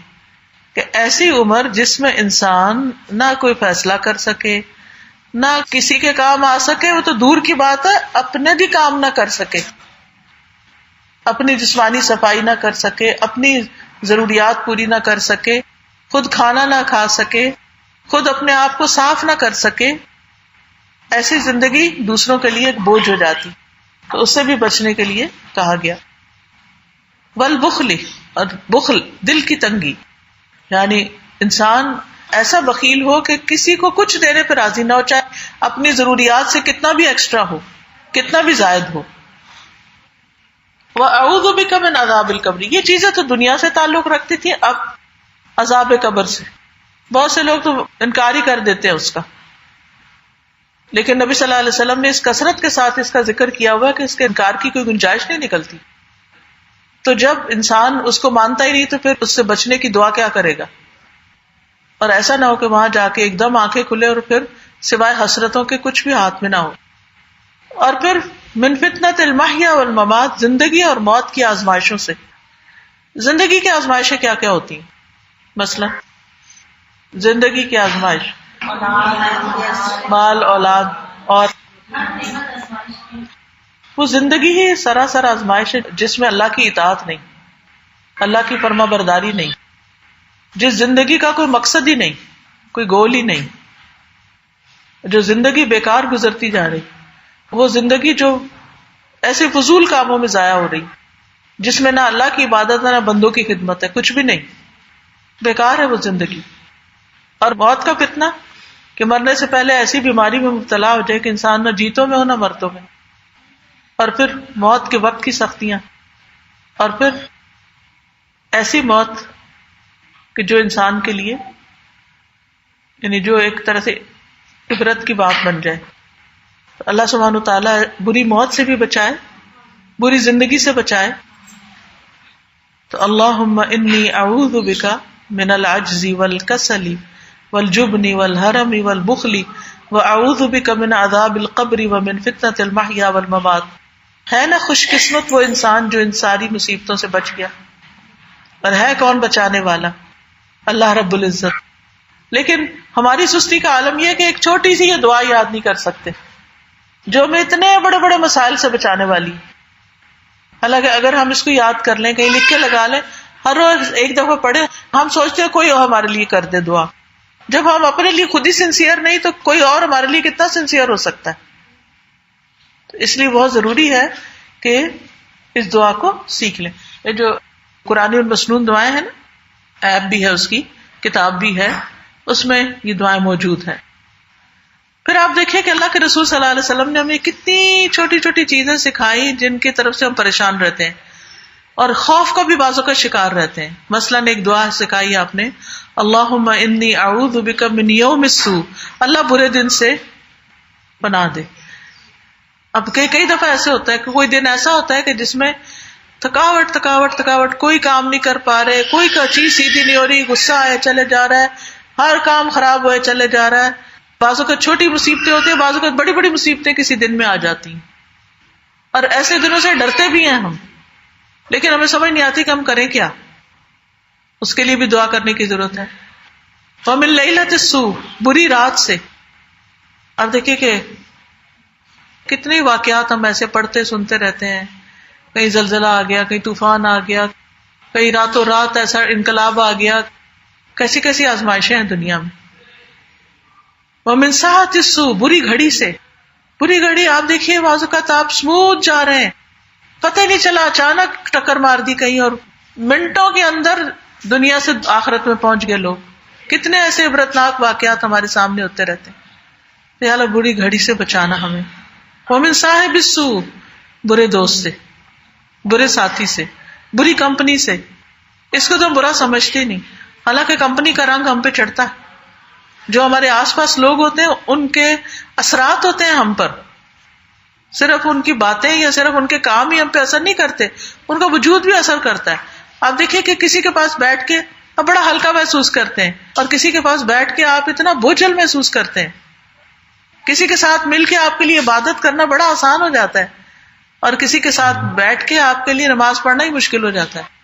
S1: کہ ایسی عمر جس میں انسان نہ کوئی فیصلہ کر سکے، نہ کسی کے کام آ سکے، وہ تو دور کی بات ہے اپنے بھی کام نہ کر سکے، اپنی جسمانی صفائی نہ کر سکے، اپنی ضروریات پوری نہ کر سکے، خود کھانا نہ کھا سکے، خود اپنے آپ کو صاف نہ کر سکے. ایسی زندگی دوسروں کے لیے ایک بوجھ ہو جاتی، تو اس سے بھی بچنے کے لیے کہا گیا. والبخل، اور بخل دل کی تنگی، یعنی انسان ایسا بخیل ہو کہ کسی کو کچھ دینے پہ راضی نہ ہو، چاہے اپنی ضروریات سے کتنا بھی ایکسٹرا ہو، کتنا بھی زائد ہو. وَأَعُوذُ بِكَ مِنْ عَذَابِ الْقَبْرِ، یہ چیزیں تو دنیا سے تعلق رکھتی تھی، اب عذاب قبر سے. بہت سے لوگ تو انکار ہی کر دیتے ہیں اس کا، لیکن نبی صلی اللہ علیہ وسلم نے اس کثرت کے ساتھ اس کا ذکر کیا ہوا کہ اس کے انکار کی کوئی گنجائش نہیں نکلتی. تو جب انسان اس کو مانتا ہی نہیں تو پھر اس سے بچنے کی دعا کیا کرے گا؟ اور ایسا نہ ہو کہ وہاں جا کے ایک دم آنکھیں کھلے اور پھر سوائے حسرتوں کے کچھ بھی ہاتھ میں نہ ہو. اور پھر من فتنۃ المحیا والممات، زندگی اور موت کی آزمائشوں سے. زندگی کی آزمائشیں کیا کیا ہوتی ہیں؟ مثلا زندگی کی آزمائش، مال، اولاد، اور وہ زندگی ہی سراسر آزمائش ہے جس میں اللہ کی اطاعت نہیں، اللہ کی فرما برداری نہیں، جس زندگی کا کوئی مقصد ہی نہیں، کوئی گول ہی نہیں، جو زندگی بیکار گزرتی جا رہی، وہ زندگی جو ایسے فضول کاموں میں ضائع ہو رہی، جس میں نہ اللہ کی عبادت ہے نہ بندوں کی خدمت ہے، کچھ بھی نہیں، بیکار ہے وہ زندگی. اور موت کا فتنہ کہ مرنے سے پہلے ایسی بیماری میں مبتلا ہو جائے کہ انسان نہ جیتوں میں ہو نہ مرتوں میں، اور پھر موت کے وقت کی سختیاں، اور پھر ایسی موت کہ جو انسان کے لیے یعنی جو ایک طرح سے عبرت کی بات بن جائے. اللہ سبحانہ تعالیٰ بری موت سے بھی بچائے، بری زندگی سے بچائے. تو اللہم انی اعوذ بک من العجز والکسل والجبن والحرم والبخل واعوذ بک من عذاب القبر ومن فتنۃ المحیا والممات. ہے نا خوش قسمت وہ انسان جو ان ساری مصیبتوں سے بچ گیا. اور ہے کون بچانے والا؟ اللہ رب العزت. لیکن ہماری سستی کا عالم یہ ہے کہ ایک چھوٹی سی یہ دعا یاد نہیں کر سکتے جو ہمیں اتنے بڑے بڑے مسائل سے بچانے والی. حالانکہ اگر ہم اس کو یاد کر لیں، کہیں لکھ کے لگا لیں، ہر روز ایک دفعہ پڑھیں، ہم سوچتے ہیں کوئی ہمارے لیے کر دے دعا. جب ہم اپنے لیے خود ہی سنسیئر نہیں تو کوئی اور ہمارے لیے کتنا سنسیئر ہو سکتا ہے. تو اس لیے بہت ضروری ہے کہ اس دعا کو سیکھ لیں. یہ جو قرآن المسنون دعائیں ہیں نا، ایپ بھی ہے، اس کی کتاب بھی ہے، اس میں یہ دعائیں موجود ہیں. پھر آپ دیکھیں کہ اللہ کے رسول صلی اللہ علیہ وسلم نے ہمیں کتنی چھوٹی چھوٹی چیزیں سکھائی جن کی طرف سے ہم پریشان رہتے ہیں اور خوف کا بھی بازو کا شکار رہتے ہیں. مثلاً ایک دعا سکھائی آپ نے, اللہم انی اعوذ بک من یوم السوء, اللہ برے دن سے پناہ دے. اب کئی دفعہ ایسے ہوتا ہے کہ کوئی دن ایسا ہوتا ہے کہ جس میں تھکاوٹ, کوئی کام نہیں کر پا رہے, کوئی چیز سیدھی نہیں ہو رہی, غصہ آئے چلے جا رہا ہے, ہر کام خراب ہوئے چلے جا رہا ہے. بعضوں کا چھوٹی مصیبتیں ہوتی ہیں, بعضوں کا بڑی بڑی مصیبتیں کسی دن میں آ جاتی ہیں, اور ایسے دنوں سے ڈرتے بھی ہیں ہم, لیکن ہمیں سمجھ نہیں آتی کہ ہم کریں کیا. اس کے لیے بھی دعا کرنے کی ضرورت ہے. وَمِن لَيْلَةِ السُّوءِ, بری رات سے. اب دیکھیے کہ کتنے واقعات ہم ایسے پڑھتے سنتے رہتے ہیں, کہیں زلزلہ آ گیا, کہیں طوفان آ گیا, کہیں راتوں رات ایسا انقلاب آ گیا, کیسی کیسی آزمائشیں ہیں دنیا میں. وَمِن سَاعَةِ السُّوءِ, بری گھڑی سے. بری گھڑی آپ دیکھیے بعض اوقات آپ اسموتھ جا رہے ہیں, پتہ نہیں چلا اچانک ٹکر مار دی کہیں, اور منٹوں کے اندر دنیا سے آخرت میں پہنچ گئے لوگ. کتنے ایسے عبرتناک واقعات ہمارے سامنے ہوتے رہتے ہیں. یا اللہ بری گھڑی سے بچانا ہمیں. وَمِن صَاحِبِ السُّوءِ, برے دوست سے, برے ساتھی سے, بری کمپنی سے. اس کو تو ہم برا سمجھتے نہیں, حالانکہ کمپنی کا رنگ ہم پہ چڑھتا ہے. جو ہمارے آس پاس لوگ ہوتے ہیں ان کے اثرات ہوتے ہیں ہم پر, صرف ان کی باتیں یا صرف ان کے کام ہی ہم پہ اثر نہیں کرتے, ان کا وجود بھی اثر کرتا ہے. آپ دیکھیں کہ کسی کے پاس بیٹھ کے آپ بڑا ہلکا محسوس کرتے ہیں, اور کسی کے پاس بیٹھ کے آپ اتنا بوجھل محسوس کرتے ہیں. کسی کے ساتھ مل کے آپ کے لیے عبادت کرنا بڑا آسان ہو جاتا ہے, اور کسی کے ساتھ بیٹھ کے آپ کے لیے نماز پڑھنا ہی مشکل ہو جاتا ہے.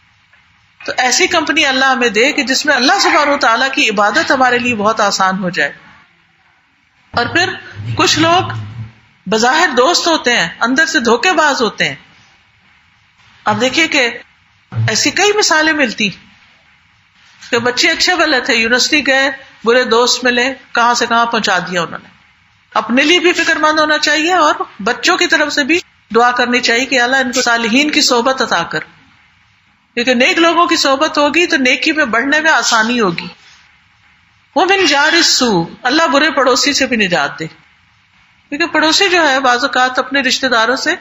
S1: تو ایسی کمپنی اللہ ہمیں دے کہ جس میں اللہ سبحانہ و تعالیٰ کی عبادت ہمارے لیے بہت آسان ہو جائے. اور پھر کچھ لوگ بظاہر دوست ہوتے ہیں, اندر سے دھوکے باز ہوتے ہیں. آپ دیکھیے کہ ایسی کئی مثالیں ملتی کہ بچے اچھے بھلے تھے, یونیورسٹی گئے, برے دوست ملے, کہاں سے کہاں پہنچا دیا انہوں نے. اپنے لیے بھی فکر مند ہونا چاہیے, اور بچوں کی طرف سے بھی دعا کرنی چاہیے کہ اللہ ان کو صالحین کی صحبت عطا کر, کیونکہ نیک لوگوں کی صحبت ہوگی تو نیکی میں بڑھنے میں آسانی ہوگی. وَمِن جَارِ السُّوءِ, اللہ برے پڑوسی سے بھی نجات دے. کیونکہ پڑوسی جو ہے بعض اوقات اپنے رشتہ داروں سے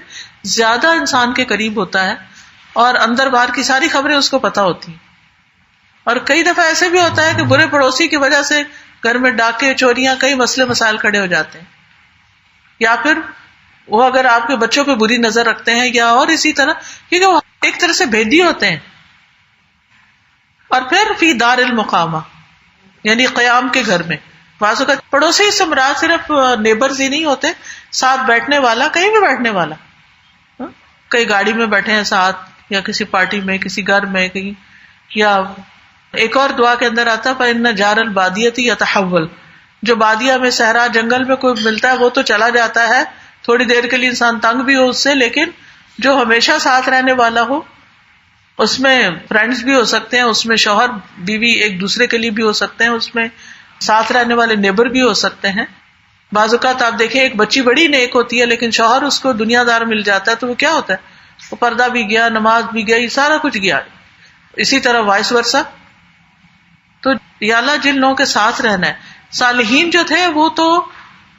S1: زیادہ انسان کے قریب ہوتا ہے, اور اندر باہر کی ساری خبریں اس کو پتہ ہوتی ہیں. اور کئی دفعہ ایسے بھی ہوتا ہے کہ برے پڑوسی کی وجہ سے گھر میں ڈاکے, چوریاں, کئی مسئلے مسائل کھڑے ہو جاتے ہیں. یا پھر وہ اگر آپ کے بچوں پہ بری نظر رکھتے ہیں, یا اور اسی طرح, کیونکہ وہ ایک طرح سے بھیدی ہوتے ہیں. اور پھر فی دار المقامہ, یعنی قیام کے گھر میں. بعض اوقات پڑوسی سے مراد صرف نیبرز ہی نہیں ہوتے, ساتھ بیٹھنے والا, کہیں بھی بیٹھنے والا, کئی گاڑی میں بیٹھے ہیں ساتھ, یا کسی پارٹی میں, کسی گھر میں کہیں. یا ایک اور دعا کے اندر آتا فَإِنَّ جَارَ الْبَادِيَةِ يَتَحَوَّلُ, جو بادیہ میں, صحرا, جنگل میں کوئی ملتا ہے وہ تو چلا جاتا ہے, تھوڑی دیر کے لیے انسان تنگ بھی ہو اس سے, لیکن جو ہمیشہ ساتھ رہنے والا ہو, اس میں فرینڈز بھی ہو سکتے ہیں, اس میں شوہر بیوی ایک دوسرے کے لیے بھی ہو سکتے ہیں, اس میں ساتھ رہنے والے نیبر بھی ہو سکتے ہیں. بعض اوقات آپ دیکھیں ایک بچی بڑی نیک ہوتی ہے لیکن شوہر اس کو دنیا دار مل جاتا ہے, تو وہ کیا ہوتا ہے, وہ پردہ بھی گیا, نماز بھی گئی, سارا کچھ گیا. اسی طرح وائس ورسا. تو یا اللہ جن لوگوں کے ساتھ رہنا ہے, صالحین جو تھے وہ تو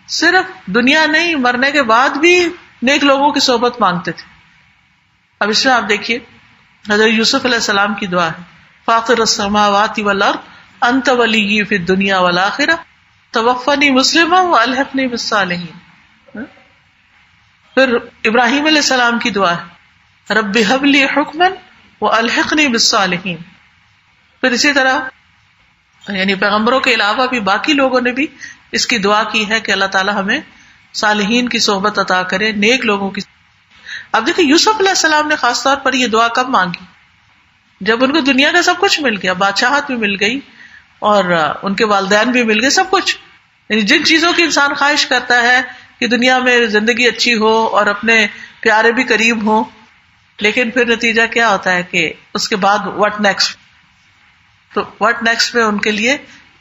S1: صرف دنیا نہیں, مرنے کے بعد بھی نیک لوگوں کی صحبت مانگتے تھے. اب اس میں آپ دیکھیے حضرت یوسف علیہ السلام کی دعا ہے, فاطر السماوات والارض انت ولی فی الدنیا والآخرہ توفنی مسلما والحقنی بالصالحین. پھر ابراہیم علیہ السلام کی دعا ہے, رب ہب لی حکما والحقنی بالصالحین. پھر اسی طرح یعنی پیغمبروں کے علاوہ بھی باقی لوگوں نے بھی اس کی دعا کی ہے کہ اللہ تعالیٰ ہمیں صالحین کی صحبت عطا کرے, نیک لوگوں کی. اب دیکھیں یوسف علیہ السلام نے خاص طور پر یہ دعا کب مانگی, جب ان کو دنیا کا سب کچھ مل گیا, بادشاہت بھی مل گئی اور ان کے والدین بھی مل گئے, سب کچھ. یعنی جن چیزوں کی انسان خواہش کرتا ہے کہ دنیا میں زندگی اچھی ہو اور اپنے پیارے بھی قریب ہوں, لیکن پھر نتیجہ کیا ہوتا ہے کہ اس کے بعد واٹ نیکسٹ. تو واٹ نیکسٹ میں ان کے لیے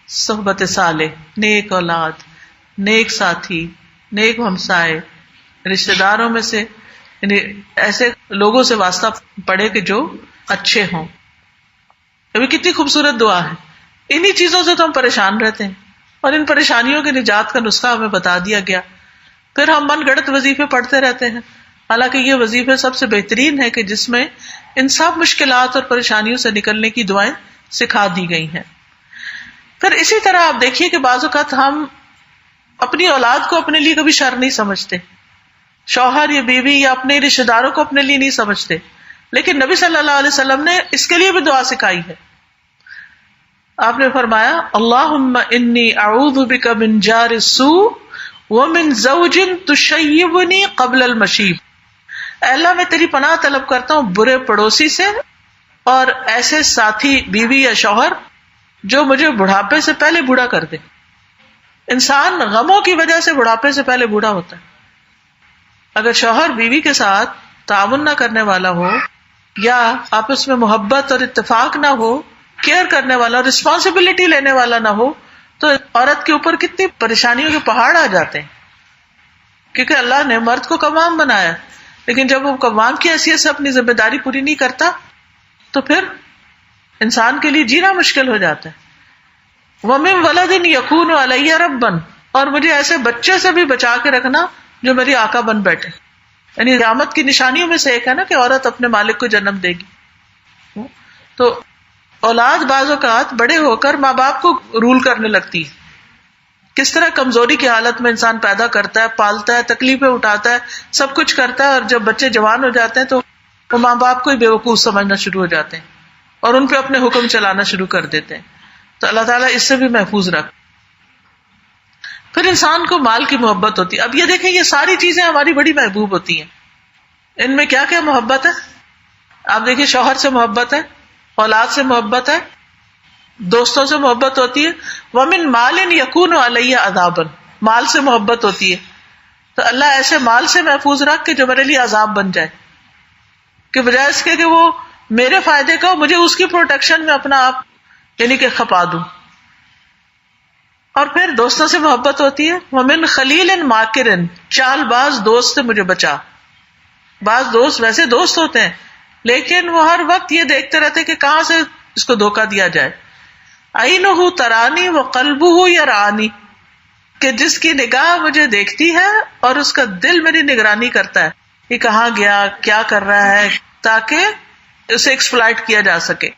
S1: صحبت صالح, نیک اولاد, نیک ساتھی, نیک ہمسائے, رشتہ داروں میں سے یعنی ایسے لوگوں سے واسطہ پڑے کہ جو اچھے ہوں. ابھی کتنی خوبصورت دعا ہے. انہی چیزوں سے تو ہم پریشان رہتے ہیں. اور ان پریشانیوں کے نجات کا نسخہ ہمیں بتا دیا گیا. پھر ہم من گڑت وظیفے پڑھتے رہتے ہیں، حالانکہ یہ وظیفے سب سے بہترین ہے کہ جس میں ان سب مشکلات اور پریشانیوں سے نکلنے کی دعائیں سکھا دی گئی ہیں. پھر اسی طرح آپ دیکھیے کہ بعض اوقات ہم اپنی اولاد کو اپنے لیے کبھی شر نہیں سمجھتے، شوہر یا بیوی یا اپنے رشتے داروں کو اپنے لیے نہیں سمجھتے، لیکن نبی صلی اللہ علیہ وسلم نے اس کے لیے بھی دعا سکھائی ہے. آپ نے فرمایا اللہم انی اعوذ بک من جار السوء ومن زوج تشیبنی قبل المشیب. اے اللہ میں تیری پناہ طلب کرتا ہوں برے پڑوسی سے اور ایسے ساتھی بیوی یا شوہر جو مجھے بڑھاپے سے پہلے بوڑھا کر دے. انسان غموں کی وجہ سے بڑھاپے سے پہلے بوڑھا ہوتا ہے. اگر شوہر بیوی کے ساتھ تعاون نہ کرنے والا ہو یا آپس میں محبت اور اتفاق نہ ہو، کیئر کرنے والا، رسپانسبلٹی لینے والا نہ ہو، تو عورت کے اوپر کتنی پریشانیوں کے پہاڑ آ جاتے ہیں. کیونکہ اللہ نے مرد کو قوام بنایا، لیکن جب وہ قوام کی حیثیت سے اپنی ذمہ داری پوری نہیں کرتا تو پھر انسان کے لیے جینا مشکل ہو جاتا ہے. وَمِن وَلَدٍ يَكُونُ عَلَيَّ رَبًّا، اور مجھے ایسے بچے سے بھی بچا کے رکھنا جو میری آقا بن بیٹھے. یعنی قیامت کی نشانیوں میں سے ایک ہے نا کہ عورت اپنے مالک کو جنم دے گی. تو اولاد بعض اوقات بڑے ہو کر ماں باپ کو رول کرنے لگتی ہے. کس طرح کمزوری کی حالت میں انسان پیدا کرتا ہے، پالتا ہے، تکلیفیں اٹھاتا ہے، سب کچھ کرتا ہے، اور جب بچے جوان ہو جاتے ہیں تو وہ ماں باپ کو ہی بے وقوف سمجھنا شروع ہو جاتے ہیں اور ان پہ اپنے حکم چلانا شروع کر دیتے ہیں. تو اللہ تعالیٰ اس سے بھی محفوظ رکھ. پھر انسان کو مال کی محبت ہوتی ہے. اب یہ دیکھیں یہ ساری چیزیں ہماری بڑی محبوب ہوتی ہیں. ان میں کیا کیا محبت ہے؟ آپ دیکھیں شوہر سے محبت ہے، اولاد سے محبت ہے، دوستوں سے محبت ہوتی ہے. وَمِن مَالٍ يَكُونُ عَلَيَّ عَذَابًا، مال سے محبت ہوتی ہے. تو اللہ ایسے مال سے محفوظ رکھ کہ جو میرے لیے عذاب بن جائے، کہ بجائے اس کے کہ وہ میرے فائدے کا ہو، مجھے اس کی پروٹیکشن میں اپنا آپ یعنی کہ کھپا دوں. اور پھر دوستوں سے محبت ہوتی ہے. وَمِن خَلِيلٍ مَاكِرٍ، چال باز دوست سے مجھے بچا. بعض دوست ویسے دوست ہوتے ہیں لیکن وہ ہر وقت یہ دیکھتے رہتے کہ کہاں سے اس کو دھوکہ دیا جائے. عَيْنُهُ تَرَانِي وَقَلْبُهُ يَرْعَانِي، کہ جس کی نگاہ مجھے دیکھتی ہے اور اس کا دل میری نگرانی کرتا ہے کہ کہاں گیا، کیا کر رہا ہے، تاکہ اسے ایکسپلائٹ کیا جا سکے.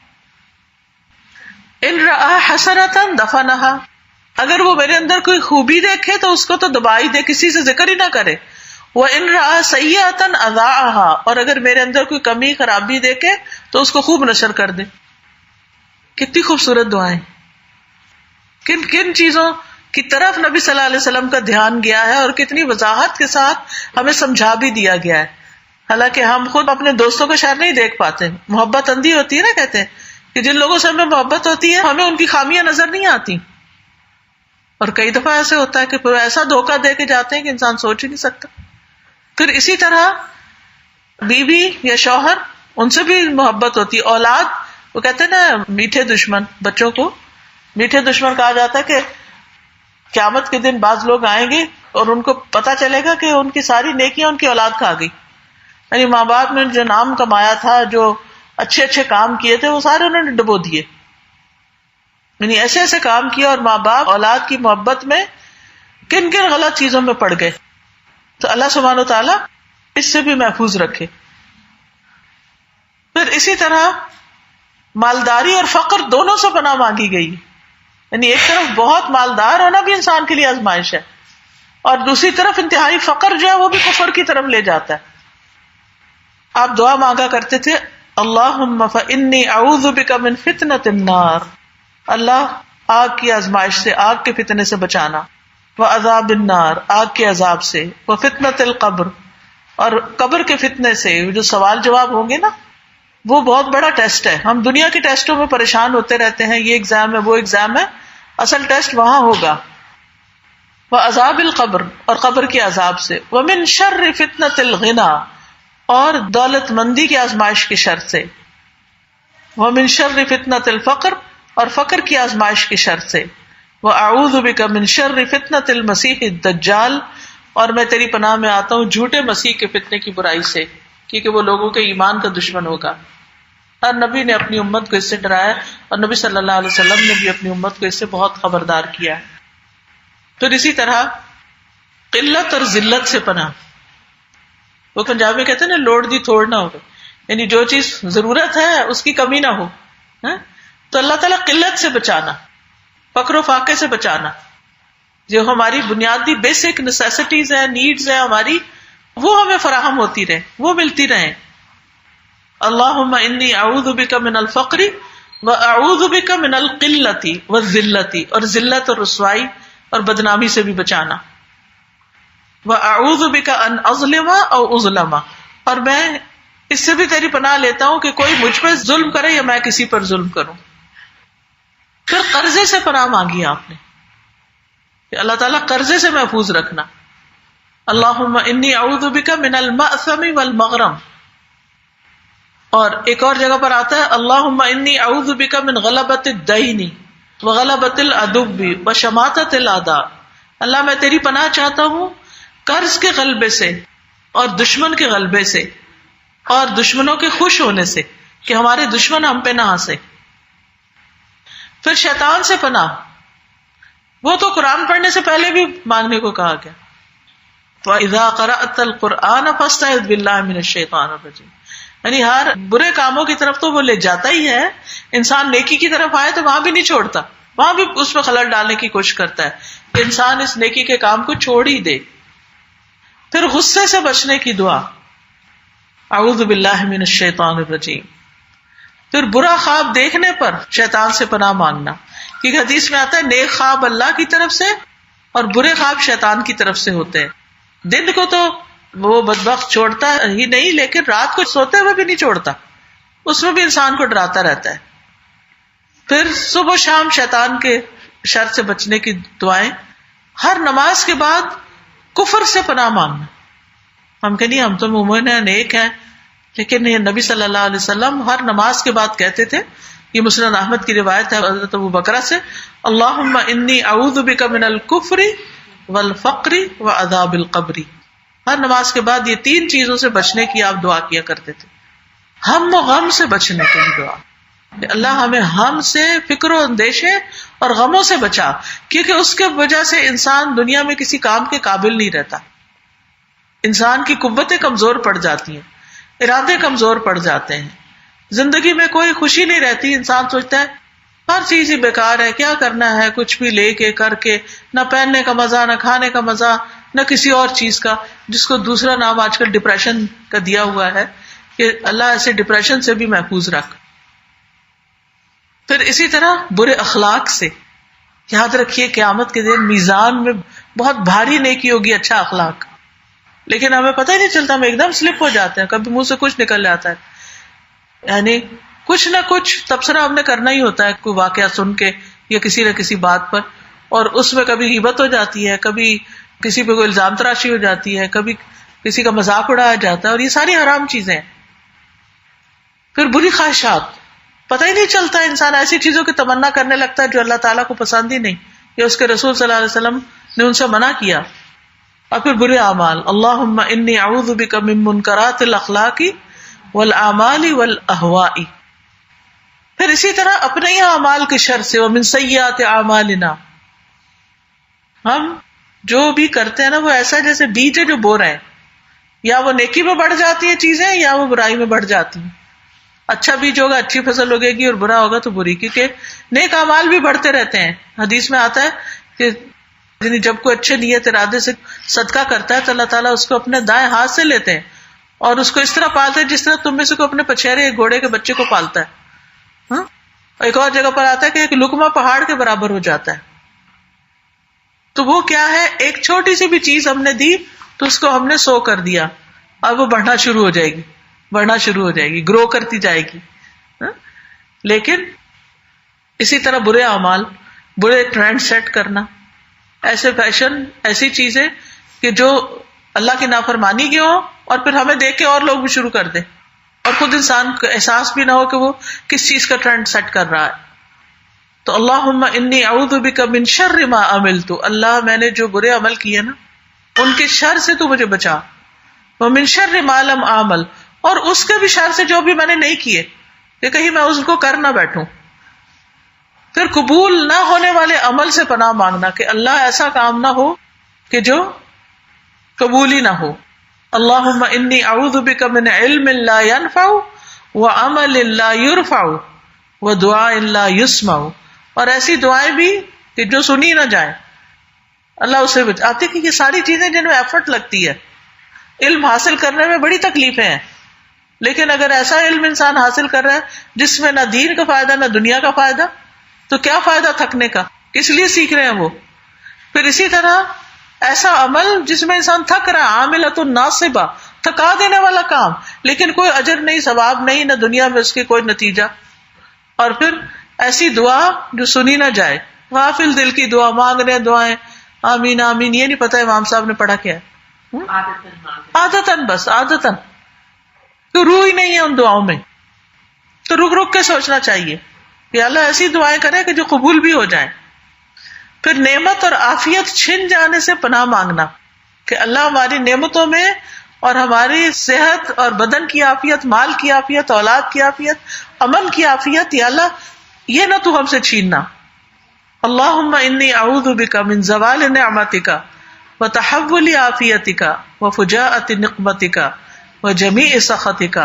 S1: ان رأى حسنة دفنها، اگر وہ میرے اندر کوئی خوبی دیکھے تو اس کو تو دبا ہی دے، کسی سے ذکر ہی نہ کرے. وَإِن رَأَى سَيِّئَةً أَذَاعَهَا، اور اگر میرے اندر کوئی کمی خرابی دیکھے تو اس کو خوب نشر کر دے. کتنی خوبصورت دعائیں، کن کن چیزوں کی طرف نبی صلی اللہ علیہ وسلم کا دھیان گیا ہے اور کتنی وضاحت کے ساتھ ہمیں سمجھا بھی دیا گیا ہے. حالانکہ ہم خود اپنے دوستوں کا شر نہیں دیکھ پاتے. محبت اندھی ہوتی ہے نا، کہتے ہیں کہ جن لوگوں سے ہمیں محبت ہوتی ہے ہمیں ان کی خامیاں نظر نہیں آتی. اور کئی دفعہ ایسے ہوتا ہے کہ پھر ایسا دھوکہ دے کے جاتے ہیں کہ انسان سوچ ہی نہیں سکتا. پھر اسی طرح بیوی یا شوہر، ان سے بھی محبت ہوتی ہے. اولاد، وہ کہتے ہیں نا میٹھے دشمن، بچوں کو میٹھے دشمن کہا جاتا ہے کہ قیامت کے دن بعض لوگ آئیں گے اور ان کو پتا چلے گا کہ ان کی ساری نیکیاں ان کی اولاد کھا گئی. یعنی ماں باپ نے جو نام کمایا تھا، جو اچھے اچھے کام کیے تھے، وہ سارے انہوں نے ڈبو دیے. یعنی ایسے ایسے کام کیا اور ماں باپ اولاد کی محبت میں کن کن غلط چیزوں میں پڑ گئے. تو اللہ سبحانہ و تعالیٰ اس سے بھی محفوظ رکھے. پھر اسی طرح مالداری اور فقر دونوں سے پناہ مانگی گئی. یعنی ایک طرف بہت مالدار ہونا بھی انسان کے لیے آزمائش ہے، اور دوسری طرف انتہائی فقر جو ہے وہ بھی کفر کی طرف لے جاتا ہے. آپ دعا مانگا کرتے تھے اللہم فإنی اعوذ بک من فتنۃ النار، اللہ آگ کی آزمائش سے، آگ کے فتنے سے بچانا. وعذاب النار، آگ کے عذاب سے. وفتنۃ القبر، اور قبر کے فتنے سے. جو سوال جواب ہوں گے نا، وہ بہت بڑا ٹیسٹ ہے. ہم دنیا کے ٹیسٹوں میں پریشان ہوتے رہتے ہیں، یہ ایگزام ہے وہ ایگزام ہے، اصل ٹیسٹ وہاں ہوگا. وعذاب القبر، اور قبر کے عذاب سے. ومن شر فتنۃ الغنا، اور دولت مندی کی آزمائش کی شر سے. ومن شر فتنۃ الفقر، اور فقر کی آزمائش کی شر سے. وَأَعُوذُ بِكَ مِن شَرِّ فِتْنَةِ الْمَسِيحِ الدَّجَّالِ، اور میں تیری پناہ میں آتا ہوں جھوٹے مسیح کے فتنے کی برائی سے، کیونکہ وہ لوگوں کے ایمان کا دشمن ہوگا. ہر نبی نے اپنی امت کو اس سے ڈرایا، اور نبی صلی اللہ علیہ وسلم نے بھی اپنی امت کو اس سے بہت خبردار کیا ہے. پھر اسی طرح قلت اور ذلت سے پناہ. وہ پنجاب میں کہتے ہیں نا لوڑ دی تھوڑ نہ ہو، یعنی جو چیز ضرورت ہے اس کی کمی نہ ہو. تو اللہ تعالیٰ قلت سے بچانا، فقر و فاقے سے بچانا، جو ہماری بنیادی بیسک نیسیسٹیز ہیں، نیڈز ہیں ہماری، وہ ہمیں فراہم ہوتی رہے، وہ ملتی رہیں. اللہم انی اعوذ بک من الفقر واعوذ بک من القلۃ والذلۃ، اور ذلت اور رسوائی اور بدنامی سے بھی بچانا. واعوذ بک ان اظلم او اظلم، اور میں اس سے بھی تیری پناہ لیتا ہوں کہ کوئی مجھ پر ظلم کرے یا میں کسی پر ظلم کروں. پھر قرضے سے پناہ مانگی آپ نے کہ اللہ تعالیٰ قرضے سے محفوظ رکھنا. اللہم انی اعوذ بک من المأثم والمغرم. اور ایک اور جگہ پر آتا ہے اللہم انی اعوذ بک من غلبۃ الدین وغلبۃ العدو وشماتۃ الاعداء. اللہ میں تیری پناہ چاہتا ہوں قرض کے غلبے سے اور دشمن کے غلبے سے اور دشمنوں کے خوش ہونے سے، کہ ہمارے دشمن ہم پہ نہ ہنسے. پھر شیطان سے پناہ، وہ تو قرآن پڑھنے سے پہلے بھی مانگنے کو کہا گیا. وَإِذَا قَرَأْتَ الْقُرْآنَ فَاسْتَعِذْ بِاللَّهِ مِنَ الشَّيْطَانِ الرَّجِيمِ. یعنی ہر برے کاموں کی طرف تو وہ لے جاتا ہی ہے، انسان نیکی کی طرف آئے تو وہاں بھی نہیں چھوڑتا، وہاں بھی اس میں خلل ڈالنے کی کوشش کرتا ہے کہ انسان اس نیکی کے کام کو چھوڑ ہی دے. پھر غصے سے بچنے کی دعا، اعوذ باللہ من الشیطان الرجیم. پھر برا خواب دیکھنے پر شیطان سے پناہ مانگنا، کیونکہ حدیث میں آتا ہے نیک خواب اللہ کی طرف سے اور برے خواب شیطان کی طرف سے ہوتے ہیں. دن کو تو وہ بدبخت چھوڑتا ہی نہیں، لیکن رات کو سوتے ہوئے بھی نہیں چھوڑتا، اس میں بھی انسان کو ڈراتا رہتا ہے. پھر صبح و شام شیطان کے شر سے بچنے کی دعائیں. ہر نماز کے بعد کفر سے پناہ مانگنا. ہم کہ نہیں ہم تو مومن ہیں، نیک ہیں، لیکن یہ نبی صلی اللہ علیہ وسلم ہر نماز کے بعد کہتے تھے. یہ مسند احمد کی روایت ہے حضرت ابو بکرہ سے، اللہم انی اعوذ بک من الکفر والفقر وعذاب القبر. ہر نماز کے بعد یہ 3 چیزوں سے بچنے کی آپ دعا کیا کرتے تھے. ہم و غم سے بچنے کی دعا، کہ اللہ ہمیں ہم سے، فکر و اندیشے اور غموں سے بچا، کیونکہ اس کے وجہ سے انسان دنیا میں کسی کام کے قابل نہیں رہتا. انسان کی قوتیں کمزور پڑ جاتی ہیں، ارادے کمزور پڑ جاتے ہیں، زندگی میں کوئی خوشی نہیں رہتی. انسان سوچتا ہے ہر چیز ہی بیکار ہے، کیا کرنا ہے، کچھ بھی لے کے کر کے، نہ پہننے کا مزہ، نہ کھانے کا مزہ، نہ کسی اور چیز کا، جس کو دوسرا نام آج کل ڈپریشن کا دیا ہوا ہے کہ اللہ ایسے ڈپریشن سے بھی محفوظ رکھ. پھر اسی طرح برے اخلاق سے. یاد رکھیے قیامت کے دن میزان میں بہت بھاری نیکی ہوگی اچھا اخلاق، لیکن ہمیں پتہ ہی نہیں چلتا، ہم ایک دم سلپ ہو جاتے ہیں، کبھی منہ سے کچھ نکل جاتا ہے. یعنی کچھ نہ کچھ تبصرہ ہم نے کرنا ہی ہوتا ہے، کوئی واقعہ سن کے یا کسی نہ کسی بات پر، اور اس میں کبھی غیبت ہو جاتی ہے، کبھی کسی پہ کوئی الزام تراشی ہو جاتی ہے، کبھی کسی کا مذاق اڑایا جاتا ہے، اور یہ ساری حرام چیزیں ہیں. پھر بری خواہشات، پتہ ہی نہیں چلتا انسان ایسی چیزوں کی تمنا کرنے لگتا ہے جو اللہ تعالیٰ کو پسند ہی نہیں، یا اس کے رسول صلی اللہ علیہ وسلم نے ان سے منع کیا. اور پھر برے اعمال، اللہم انی اعوذ بک من منکرات الاخلاق والاعمال والاہواء. پھر اسی طرح اپنے ہی اعمال کے شر سے، ومن سیئات اعمالنا. ہم جو بھی کرتے ہیں نا وہ ایسا جیسے بیج ہے جو بو رہے ہیں، یا وہ نیکی میں بڑھ جاتی ہیں چیزیں یا وہ برائی میں بڑھ جاتی ہیں. اچھا بیج ہوگا اچھی فصل ہوگے گی، اور برا ہوگا تو بری، کیونکہ نیک اعمال بھی بڑھتے رہتے ہیں. حدیث میں آتا ہے کہ یعنی جب کوئی اچھے نیت ارادے سے صدقہ کرتا ہے تو اللہ تعالیٰ اس کو اپنے دائیں ہاتھ سے لیتے ہیں اور اس کو اس طرح پالتے ہیں جس طرح تم میں سے کوئی اپنے پچھیرے گھوڑے کے بچے کو پالتا ہے. ایک اور جگہ پر آتا ہے کہ ایک لقمہ پہاڑ کے برابر ہو جاتا ہے. تو وہ کیا ہے، ایک چھوٹی سی بھی چیز ہم نے دی تو اس کو ہم نے 100 کر دیا، اور وہ بڑھنا شروع ہو جائے گی، بڑھنا شروع ہو جائے گی، گرو کرتی جائے گی. لیکن اسی طرح برے اعمال، برے ٹرینڈ سیٹ کرنا، ایسے فیشن، ایسی چیزیں کہ جو اللہ کی نافرمانی کی ہو اور پھر ہمیں دیکھ کے اور لوگ بھی شروع کر دیں، اور خود انسان کو احساس بھی نہ ہو کہ وہ کس چیز کا ٹرینڈ سیٹ کر رہا ہے. تو اللہم انی اعوذ بک من شر ما عملت. اللہ میں نے جو برے عمل کیے نا ان کے شر سے تو مجھے بچا. ومن شر ما لم اعمل، اور اس کے بھی شر سے جو بھی میں نے نہیں کیے، کہ کہیں میں اس کو کر نہ بیٹھوں. پھر قبول نہ ہونے والے عمل سے پناہ مانگنا کہ اللہ ایسا کام نہ ہو کہ جو قبول ہی نہ ہو. اللہم انی اعوذ بک من علم لا ينفع وعمل لا یرفع ودعاء لا یسمع. اور ایسی دعائیں بھی کہ جو سنی نہ جائیں. اللہ اسے آتی کہ یہ ساری چیزیں جن میں ایفرٹ لگتی ہے. علم حاصل کرنے میں بڑی تکلیفیں ہیں، لیکن اگر ایسا علم انسان حاصل کر رہا ہے جس میں نہ دین کا فائدہ نہ دنیا کا فائدہ، تو کیا فائدہ تھکنے کا؟ کس لیے سیکھ رہے ہیں وہ؟ پھر اسی طرح ایسا عمل جس میں انسان تھک رہا ہے، عاملۃ ناصبہ، تھکا دینے والا کام، لیکن کوئی اجر نہیں، ثواب نہیں، نہ دنیا میں اس کے کوئی نتیجہ. اور پھر ایسی دعا جو سنی نہ جائے، غافل دل کی دعا مانگ رہے ہیں، دعائیں آمین آمین، یہ نہیں پتا امام صاحب نے پڑھا کیا ہے، عادتاً، بس عادتاً، تو روح ہی نہیں ہے ان دعاؤں میں. تو رک رک کے سوچنا چاہیے کہ اللہ ایسی دعائیں کرے کہ جو قبول بھی ہو جائیں. پھر نعمت اور عافیت چھن جانے سے پناہ مانگنا کہ اللہ ہماری نعمتوں میں اور ہماری صحت اور بدن کی عافیت، مال کی عافیت، اولاد کی عافیت، امن کی عافیت، یا اللہ یہ نہ تو ہم سے چھیننا. اللہم انی اعوذ بک من زوال نعمتک وتحول عافیتک وفجاءۃ نقمتک وجمیع سخطک.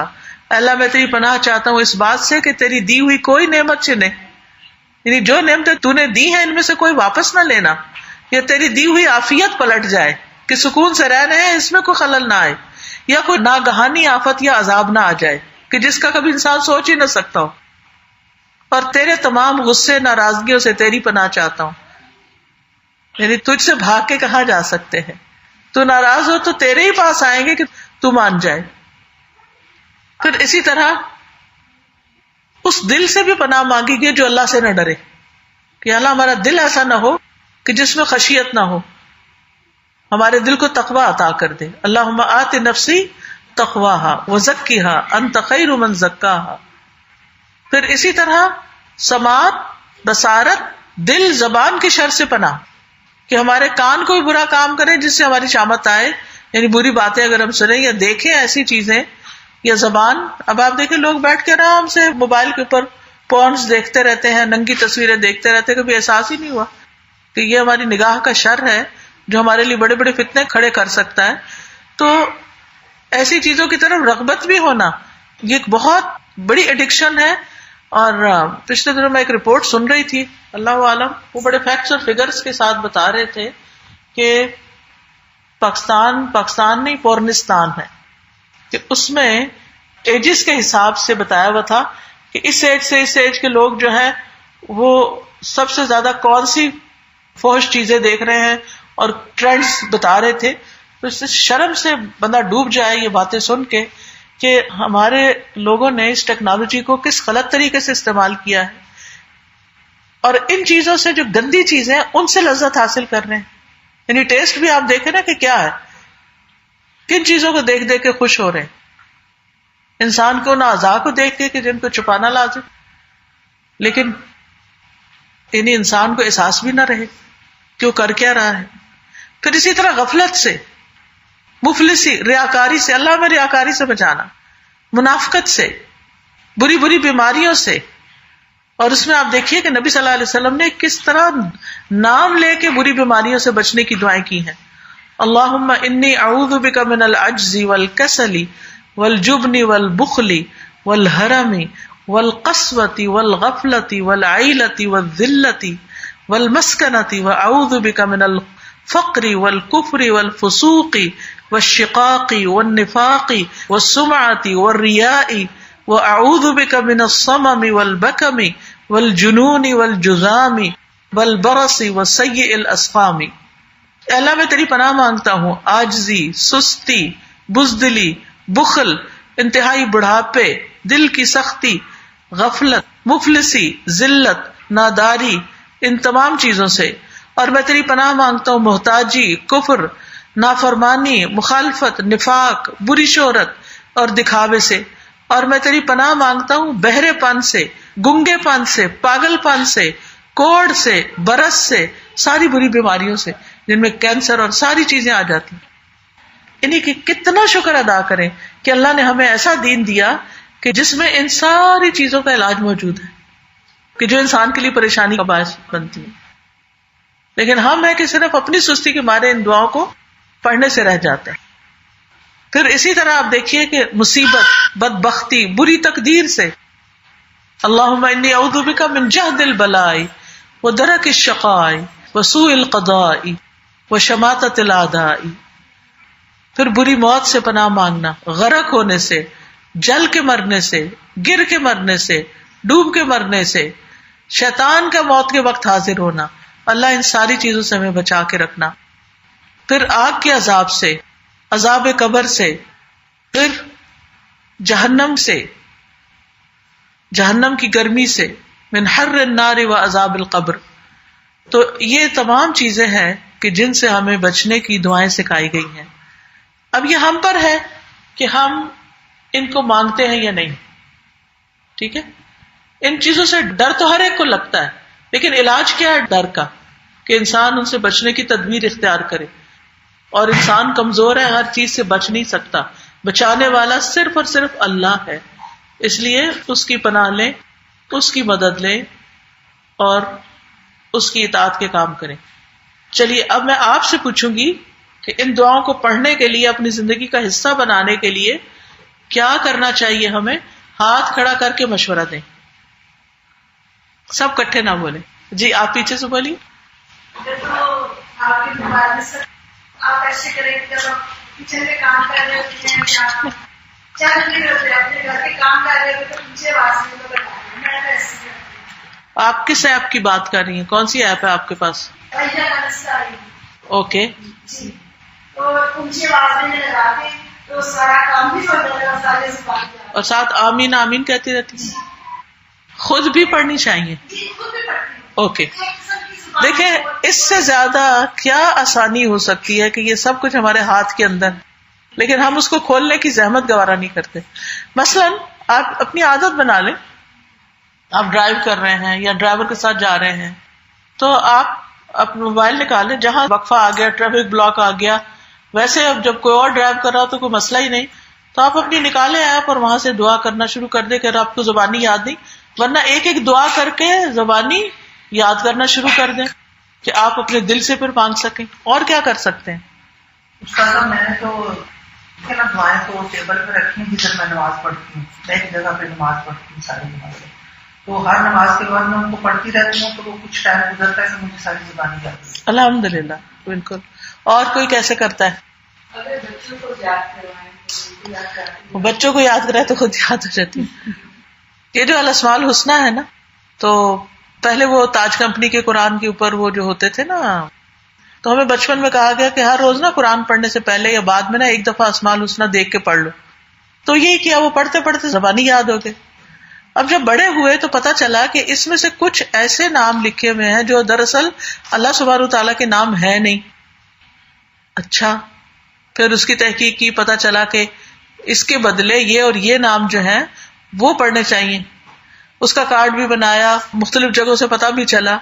S1: اللہ میں تیری پناہ چاہتا ہوں اس بات سے کہ تیری دی ہوئی کوئی نعمت چھنے، یعنی جو نعمتیں تو نے دی ہیں ان میں سے کوئی واپس نہ لینا، یا تیری دی ہوئی عافیت پلٹ جائے کہ سکون سے رہ رہے ہیں، اس میں کوئی خلل نہ آئے، یا کوئی ناگہانی آفت یا عذاب نہ آ جائے کہ جس کا کبھی انسان سوچ ہی نہ سکتا ہو. اور تیرے تمام غصے ناراضگیوں سے تیری پناہ چاہتا ہوں، یعنی تجھ سے بھاگ کے کہاں جا سکتے ہیں؟ تو ناراض ہو تو تیرے ہی پاس آئیں گے کہ تو مان جائے. پھر اسی طرح اس دل سے بھی پناہ مانگی گئی جو اللہ سے نہ ڈرے، کہ اللہ ہمارا دل ایسا نہ ہو کہ جس میں خشیت نہ ہو، ہمارے دل کو تقوی عطا کر دے. اللہم آت نفسی تقواہا وزکیہا انت خیر من زکاہا. پھر اسی طرح سماعت، بصارت، دل، زبان کی شر سے پناہ، کہ ہمارے کان کوئی برا کام کرے جس سے ہماری شامت آئے، یعنی بری باتیں اگر ہم سنیں یا دیکھیں ایسی چیزیں، یا زبان. اب آپ دیکھیں لوگ بیٹھ کے آرام سے موبائل کے اوپر پورنز دیکھتے رہتے ہیں، ننگی تصویریں دیکھتے رہتے ہیں، کبھی احساس ہی نہیں ہوا کہ یہ ہماری نگاہ کا شر ہے جو ہمارے لیے بڑے بڑے فتنے کھڑے کر سکتا ہے. تو ایسی چیزوں کی طرف رغبت بھی ہونا یہ ایک بہت بڑی ایڈکشن ہے. اور پچھلے دنوں میں ایک رپورٹ سن رہی تھی، اللہ عالم، وہ بڑے فیکٹس اور فگرز کے ساتھ بتا رہے تھے کہ پاکستان نہیں پورنستان ہے، کہ اس میں ایجز کے حساب سے بتایا ہوا تھا کہ اس ایج سے اس ایج کے لوگ جو ہے وہ سب سے زیادہ کون سی فحش چیزیں دیکھ رہے ہیں، اور ٹرینڈز بتا رہے تھے. تو اس سے شرم سے بندہ ڈوب جائے یہ باتیں سن کے کہ ہمارے لوگوں نے اس ٹیکنالوجی کو کس غلط طریقے سے استعمال کیا ہے، اور ان چیزوں سے جو گندی چیزیں ہیں ان سے لذت حاصل کر رہے ہیں. یعنی ٹیسٹ بھی آپ دیکھیں نا کہ کیا ہے، کن چیزوں کو دیکھ دیکھ کے خوش ہو رہے ہیں. انسان کو نہ اعضاء کو دیکھ کے کہ جن کو چھپانا لازم، لیکن یعنی انسان کو احساس بھی نہ رہے کہ وہ کر کیا رہا ہے. پھر اسی طرح غفلت سے، مفلسی، ریاکاری سے، اللہ میں ریاکاری سے بچانا، منافقت سے، بری بری بیماریوں سے. اور اس میں آپ دیکھیے کہ نبی صلی اللہ علیہ وسلم نے کس طرح نام لے کے بری بیماریوں سے بچنے کی دعائیں کی ہیں. اللہم انی اعوذ بک من العجز والکسل والجبن والبخل والحرم والقسوة والغفلة والعیلة والذلة والمسکنة واعوذ بک من الفقر والکفر والفسوق والشقاق والنفاق والسمعة والریاء واعوذ بک من الصمم والبکم والجنون والجذام والبرص وسیء الاسقام. اللہ میں تیری پناہ مانگتا ہوں عاجزی، سستی، بزدلی، بخل، انتہائی بڑھاپے، دل کی سختی، غفلت، مفلسی، ذلت، ناداری، ان تمام چیزوں سے. اور میں تیری پناہ مانگتا ہوں محتاجی، کفر، نافرمانی، مخالفت، نفاق، بری شہرت اور دکھاوے سے. اور میں تیری پناہ مانگتا ہوں بہرے پن سے، گنگے پن سے، پاگل پن سے، کوڑ سے، برس سے، ساری بری بیماریوں سے جن میں کینسر اور ساری چیزیں آ جاتی. یعنی کہ کتنا شکر ادا کریں کہ اللہ نے ہمیں ایسا دین دیا کہ جس میں ان ساری چیزوں کا علاج موجود ہے. کہ جو انسان کے لیے پریشانی کا باعث بنتی ہے. لیکن ہم ہے کہ صرف اپنی سستی کے مارے ان دعاؤں کو پڑھنے سے رہ جاتے ہیں. پھر اسی طرح آپ دیکھیے کہ مصیبت، بدبختی، بری تقدیر سے اللہم انی اعوذ بک من جہد البلاء ودرک الشقاء وسوء القضاء وشماتۃ الاعداء. پھر بری موت سے پناہ مانگنا، غرق ہونے سے، جل کے مرنے سے، گر کے مرنے سے، ڈوب کے مرنے سے، شیطان کا موت کے وقت حاضر ہونا. اللہ ان ساری چیزوں سے ہمیں بچا کے رکھنا. پھر آگ کے عذاب سے، عذاب قبر سے، پھر جہنم سے، جہنم کی گرمی سے، من حر النار و عذاب القبر. تو یہ تمام چیزیں ہیں کہ جن سے ہمیں بچنے کی دعائیں سکھائی گئی ہیں. اب یہ ہم پر ہے کہ ہم ان کو مانگتے ہیں یا نہیں. ٹھیک ہے، ان چیزوں سے ڈر تو ہر ایک کو لگتا ہے، لیکن علاج کیا ہے ڈر کا؟ کہ انسان ان سے بچنے کی تدبیر اختیار کرے. اور انسان کمزور ہے، ہر چیز سے بچ نہیں سکتا. بچانے والا صرف اور صرف اللہ ہے. اس لیے اس کی پناہ لیں، اس کی مدد لیں اور اس کی اطاعت کے کام کریں. چلیے اب میں آپ سے پوچھوں گی کہ ان دعاؤں کو پڑھنے کے لیے، اپنی زندگی کا حصہ بنانے کے لیے کیا کرنا چاہیے ہمیں؟ ہاتھ کھڑا کر کے مشورہ دیں. سب کٹھے نہ بولیں. جی آپ پیچھے سے بولیے.
S3: آپ ایسے کریں کہ جب آپ کچن میں کام کر رہے ہوتے ہیں یا چل نہیں ہوتے اپنے گھر کے کام کر رہے ہوتے تو پیچھے آواز نہیں تو بتائیں. میں تو ایسے کرتی ہوں.
S1: آپ کس ایپ کی بات کر رہی ہیں؟ کون سی ایپ ہے آپ کے پاس؟ اوکے
S3: جی. تو اونچی آواز میں لگا کے تو سارا کام بھی ہو جاتا ہے سارے سے بات کرتے
S1: اور ساتھ آمین آمین کہتی رہتی ہیں. خود بھی پڑھنی چاہیے.
S3: جی خود بھی پڑھتی ہوں.
S1: اوکے. دیکھیں اس سے زیادہ کیا آسانی ہو سکتی ہے کہ یہ سب کچھ ہمارے ہاتھ کے اندر، لیکن ہم اس کو کھولنے کی زحمت گوارا نہیں کرتے. مثلاً آپ اپنی عادت بنا لیں، آپ ڈرائیو کر رہے ہیں یا ڈرائیور کے ساتھ جا رہے ہیں تو آپ اپنا موبائل نکالیں. جہاں وقفہ آ گیا، ٹریفک بلاک آ گیا، ویسے اب جب کوئی اور ڈرائیو کر رہا تو کوئی مسئلہ ہی نہیں، تو آپ اپنی نکالیں ایپ اور وہاں سے دعا کرنا شروع کر دیں. کہ آپ کو زبانی یاد نہیں، ورنہ ایک ایک دعا کر کے زبانی یاد کرنا شروع کر دیں کہ آپ اپنے دل سے پھر مانگ سکیں. اور کیا کر سکتے ہیں؟
S4: استاد میں نے تو دعائیں تو ٹیبل پہ رکھی ہیں جدھر میں نماز پڑھتی ہوں. میں ایک جگہ پہ نماز پڑھتی ہوں ساری نمازیں، تو ہر نماز کے بعد میں ان کو پڑھتی رہتی ہوں. تو وہ کچھ ٹائم گزرتا ہے تو مجھے ساری زبانی یاد ہوتی ہے.
S1: الحمدللہ. بالکل. اور کوئی کیسے کرتا ہے؟
S3: اگر بچوں کو یاد کروائیں تو یاد کرتے ہیں.
S1: بچوں کو یاد کرائے تو خود یاد ہو جاتی ہے. یہ جو الاسماء الحسنی ہے نا، تو پہلے وہ تاج کمپنی کے قرآن کے اوپر وہ جو ہوتے تھے نا، تو ہمیں بچپن میں کہا گیا کہ ہر روز نا قرآن پڑھنے سے پہلے یا بعد میں نا ایک دفعہ اسماء الحسنی دیکھ کے پڑھ لو. تو یہی کیا، وہ پڑھتے پڑھتے زبانی یاد ہو گئے. اب جب بڑے ہوئے تو پتا چلا کہ اس میں سے کچھ ایسے نام لکھے ہوئے ہیں جو دراصل اللہ سبحانہ وتعالیٰ کے نام ہے نہیں. اچھا، پھر اس کی تحقیق کی، پتا چلا کہ اس کے بدلے یہ اور یہ نام جو ہیں وہ پڑھنے چاہیے. اس کا کارڈ بھی بنایا، مختلف جگہوں سے پتا بھی چلا.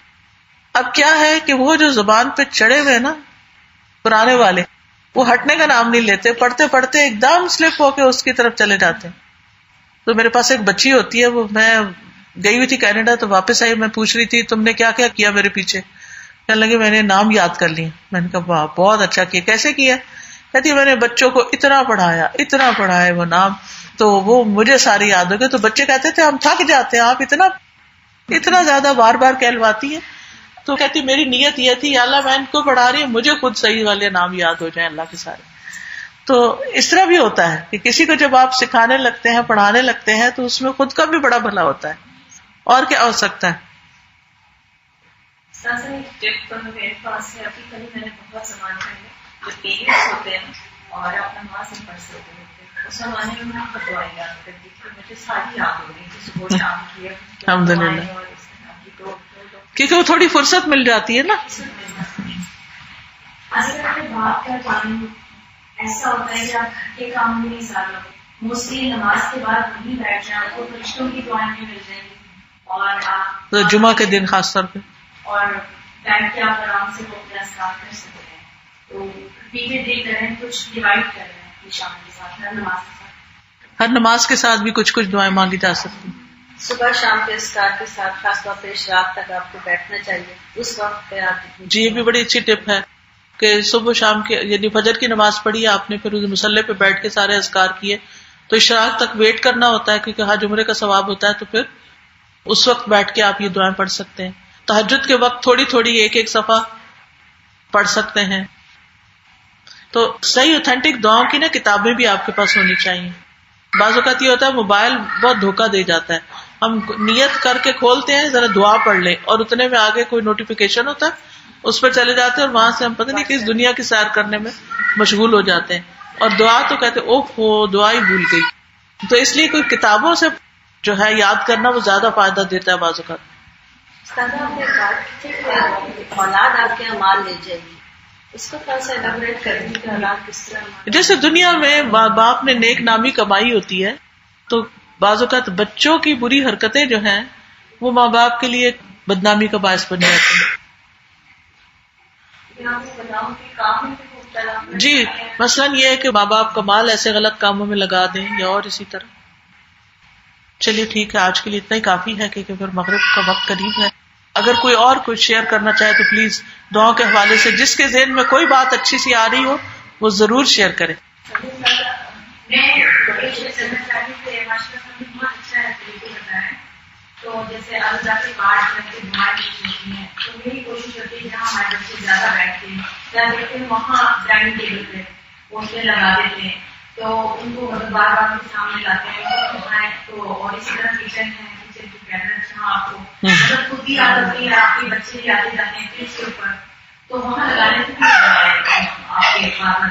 S1: اب کیا ہے کہ وہ جو زبان پہ چڑھے ہوئے نا پرانے والے، وہ ہٹنے کا نام نہیں لیتے. پڑھتے پڑھتے ایک دم سلپ ہو کے اس کی طرف چلے جاتے ہیں. تو میرے پاس ایک بچی ہوتی ہے، وہ میں گئی ہوئی تھی کینیڈا تو واپس آئی، میں پوچھ رہی تھی تم نے کیا کیا کیا میرے پیچھے. کہنے لگے میں نے نام یاد کر لیے. میں نے کہا واہ بہت اچھا کیا. کیسے کیا؟ کہتی میں نے بچوں کو اتنا پڑھایا وہ نام، تو وہ مجھے ساری یاد ہو گئے. تو بچے کہتے تھے ہم تھک جاتے ہیں، آپ اتنا زیادہ بار بار کہلواتی ہیں. تو کہتی میری نیت یہ تھی یا اللہ میں ان کو پڑھا رہی ہوں، مجھے خود صحیح والے نام یاد ہو جائیں اللہ کے سارے. تو اس طرح بھی ہوتا ہے کہ کسی کو جب آپ سکھانے لگتے ہیں، پڑھانے لگتے ہیں، تو اس میں خود کا بھی بڑا بھلا ہوتا ہے. اور کیا ہو سکتا ہے؟
S2: میرے پاس ہے ابھی کل میں نے بہت زمانے میں جو پیریڈس ہوتے ہیں اور آپ نماز نہیں پڑھ سکتے ہوتے، اس زمانے میں میں آپ دعائیں یاد کرتی تھی، مجھے ساری یاد ہو گئی کہ صبح شام کی
S1: الحمدللہ، کیونکہ وہ تھوڑی فرصت مل جاتی ہے نا.
S5: بات کر پاتی ہوں، ایسا ہوتا ہے کہ آپ گھر کے کام میں نہیں زیادہ موسٹلی نماز کے بعد وہیں بیٹھ جائیں، آپ کو فرشتوں کی دعائیں بھی مل جائیں گی، اور آپ
S1: جمعہ کے دن خاص طور پہ
S5: اور بیٹھ کے آپ آرام سے وہ اپنا اسکار کر سکتے ہیں. تو ریپیٹڈلی کریں، کچھ ڈیوائڈ کر رہے ہیں شام کے ساتھ، ہر نماز کے ساتھ.
S1: ہر نماز کے ساتھ بھی کچھ کچھ دعائیں مانگی جا سکتی.
S3: صبح شام کے اسکار کے ساتھ خاص طور پہ اشراق تک آپ کو بیٹھنا چاہیے. اس وقت پہ آپ
S1: جی یہ بھی بڑی اچھی ٹپ ہے کہ صبح شام کے یعنی فجر کی نماز پڑھی آپ نے، پھر مصلی پہ بیٹھ کے سارے اذکار کیے، تو اشراق تک ویٹ کرنا ہوتا ہے کیونکہ حج عمرے کا ثواب ہوتا ہے، تو پھر اس وقت بیٹھ کے آپ یہ دعائیں پڑھ سکتے ہیں. تہجد کے وقت تھوڑی تھوڑی ایک ایک صفحہ پڑھ سکتے ہیں. تو صحیح اوتھینٹک دعاؤں کی نا کتابیں بھی آپ کے پاس ہونی چاہیے. بعض اوقات یہ ہوتا ہے موبائل بہت دھوکہ دے جاتا ہے، ہم نیت کر کے کھولتے ہیں ذرا دعا پڑھ لیں اور اتنے میں آگے کوئی نوٹیفیکیشن ہوتا ہے اس پہ چلے جاتے ہیں اور وہاں سے ہم پتہ نہیں کس دنیا کی سیر کرنے میں مشغول ہو جاتے ہیں، اور دعا تو کہتے اوف ہو دعا ہی بھول گئی. تو اس لیے کوئی کتابوں سے جو ہے یاد کرنا وہ زیادہ فائدہ دیتا ہے بعض اوقات.
S3: اولاد آپ کے اعمال لے جائے گی، اس کو تھوڑا سا ایلیبریٹ کرنے کی اولاد کس طرح.
S1: جیسے دنیا میں ماں باپ نے نیک نامی کمائی ہوتی ہے، تو بعض اوقات بچوں کی بری حرکتیں جو ہیں وہ ماں باپ کے لیے بدنامی کا باعث بن جاتی ہیں. جی مثلاً یہ ہے کہ ماں باپ کا مال ایسے غلط کاموں میں لگا دیں یا اور اسی طرح. چلیے ٹھیک ہے، آج کے لیے اتنا ہی کافی ہے کیونکہ پھر مغرب کا وقت قریب ہے. اگر کوئی اور کچھ شیئر کرنا چاہے تو پلیز دعاؤں کے حوالے سے جس کے ذہن میں کوئی بات اچھی سی آ رہی ہو وہ ضرور شیئر کرے.
S5: تو جیسے اللہ کے پاس رکھ کے دعائیں ہوتی ہیں تو میری کوشش ہوتی ہے کہ جہاں ہمارے بچے زیادہ بیٹھتے ہیں جہاں دیکھتے ہیں وہاں ڈائننگ ٹیبل پہ پوسٹر لگا دیتے ہیں، تو ان کو مطلب بار بار کے سامنے لاتے ہیں تو اور اسی طرح کچن ہے، کچن کے کیبنٹ جہاں آپ کو مطلب خود بھی عادت نہیں ہے، آپ کے بچے بھی آتے جاتے ہیں فریج کے اوپر، تو وہاں لگانے سے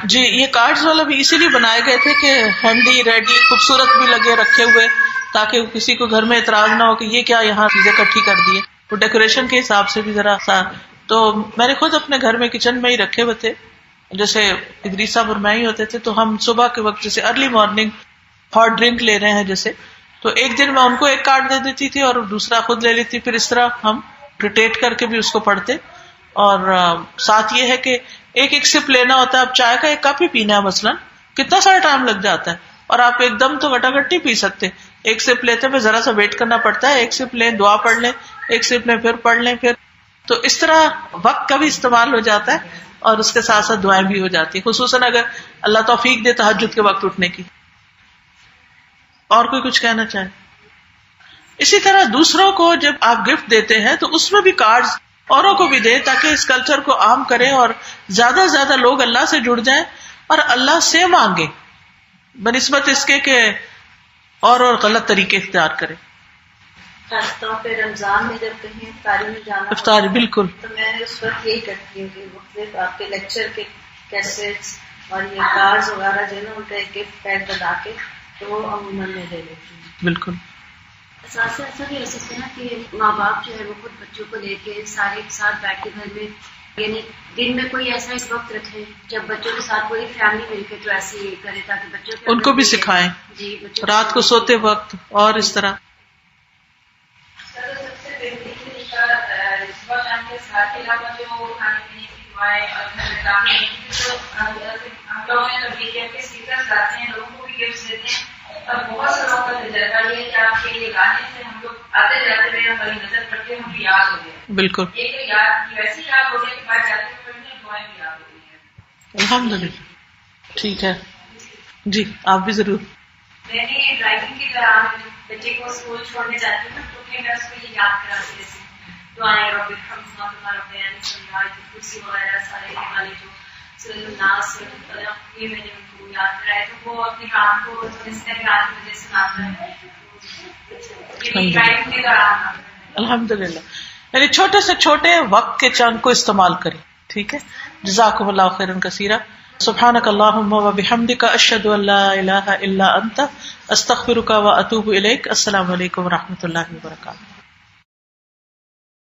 S1: جی یہ کارڈز والا بھی اسی لیے بنائے گئے تھے کہ ہینڈی ریڈی خوبصورت بھی لگے رکھے ہوئے تاکہ کسی کو گھر میں اعتراض نہ ہو کہ یہ کیا یہاں چیزیں اکٹھی کر دی ہے. تو ڈیکوریشن کے حساب سے بھی ذرا سا. تو میں نے خود اپنے گھر میں کچن میں ہی رکھے ہوئے تھے، جیسے ادریس صاحب اور میں ہی ہوتے تھے، تو ہم صبح کے وقت جیسے ارلی مارننگ ہاٹ ڈرنک لے رہے ہیں جیسے، تو ایک دن میں ان کو ایک کارڈ دے دیتی تھی اور دوسرا خود لے لیتی، پھر اس طرح ہم روٹیٹ کر کے بھی اس کو پڑھتے. اور ساتھ یہ ہے کہ ایک ایک سپ لینا ہوتا ہے. اب چائے کا ایک کپ ہی پینا ہے مثلاً، کتنا سارا ٹائم لگ جاتا ہے، اور آپ ایک دم تو گٹاگٹ نہیں پی سکتے. ایک سپ لیتے میں ذرا سا ویٹ کرنا پڑتا ہے، ایک سپ لیں دعا پڑھ لیں، ایک سپ لیں پھر پڑھ لیں، پھر تو اس طرح وقت کا بھی استعمال ہو جاتا ہے اور اس کے ساتھ ساتھ دعائیں بھی ہو جاتی ہیں، خصوصاً اگر اللہ توفیق دے تہجد کے وقت اٹھنے کی. اور کوئی کچھ کہنا چاہے؟ اسی طرح دوسروں کو جب آپ گفٹ دیتے ہیں تو اس میں بھی کارڈز اوروں کو بھی دیں تاکہ اس کلچر کو عام کریں اور زیادہ سے زیادہ لوگ اللہ سے جڑ جائیں اور اللہ سے مانگیں بنسبت اس کے کہ اور غلط طریقے اختیار کریں.
S3: خاص طور پہ رمضان میں جب کہیں افطاری میں جانا
S1: افطاری بالکل
S3: تو میں اس وقت یہی کرتی ہوں کہ مختلف آپ کے لیکچر کے کیسٹس اور یہ کارڈز وغیرہ جو ہے نا ان کا ایک گفٹ پیک بنا کے تو وہ عموماً میں دے دیتی ہوں.
S1: بالکل.
S5: ساتھ سے ایسا بھی ہو سکتا ہے نا کہ ماں باپ جو ہے وہ خود بچوں کو لے کے سارے ایک ساتھ بیٹھ کے گھر میں یعنی دن میں کوئی ایسا اس وقت رکھے جب بچوں کے ساتھ پوری فیملی مل کے تو ایسے ہی کرے تاکہ بچوں کے
S1: ان کو بھی سکھائیں. جی رات کو سوتے وقت اور اس طرح.
S2: اور بہت سے لوگوں کا تجربہ یہ ہے کہ آپ کے یہ گانے سے ہم لوگ آتے جاتے ہوئے ہماری نظر پڑتے ہم بھی یاد ہو گئے.
S1: بالکل
S2: ایک یاد ویسے یاد ہو گیا کہ باہر جاتے ہوئے پڑھنے دعائیں بھی یاد ہو گئی ہیں.
S1: الحمدللہ. ٹھیک ہے جی آپ بھی ضرور.
S5: میں نے ڈرائیونگ کے دوران بچے کو اسکول چھوڑنے جاتی ہوں تو میں اس کو یہ یاد کراتی ہوں دعائیں رب ارحمہما کما ربیانی صغیرا کرسی وغیرہ سارے والے جو سورۃ الناس سورۃ الفلق یہ میں نے ان کو یاد کرایا تو وہ اپنے کام کو انسٹاگرام کی وجہ سے سناتا ہے.
S1: الحمدللہ. یعنی چھوٹے سے چھوٹے وقت کے چند کو استعمال کریں. ٹھیک ہے. جزاکم اللہ خیرا کثیرا. سبحانک اللہم و بحمدک اشہد ان لا الہ الا انت استغفرک و اتوب الیک. السلام علیکم و رحمۃ اللہ وبرکاتہ.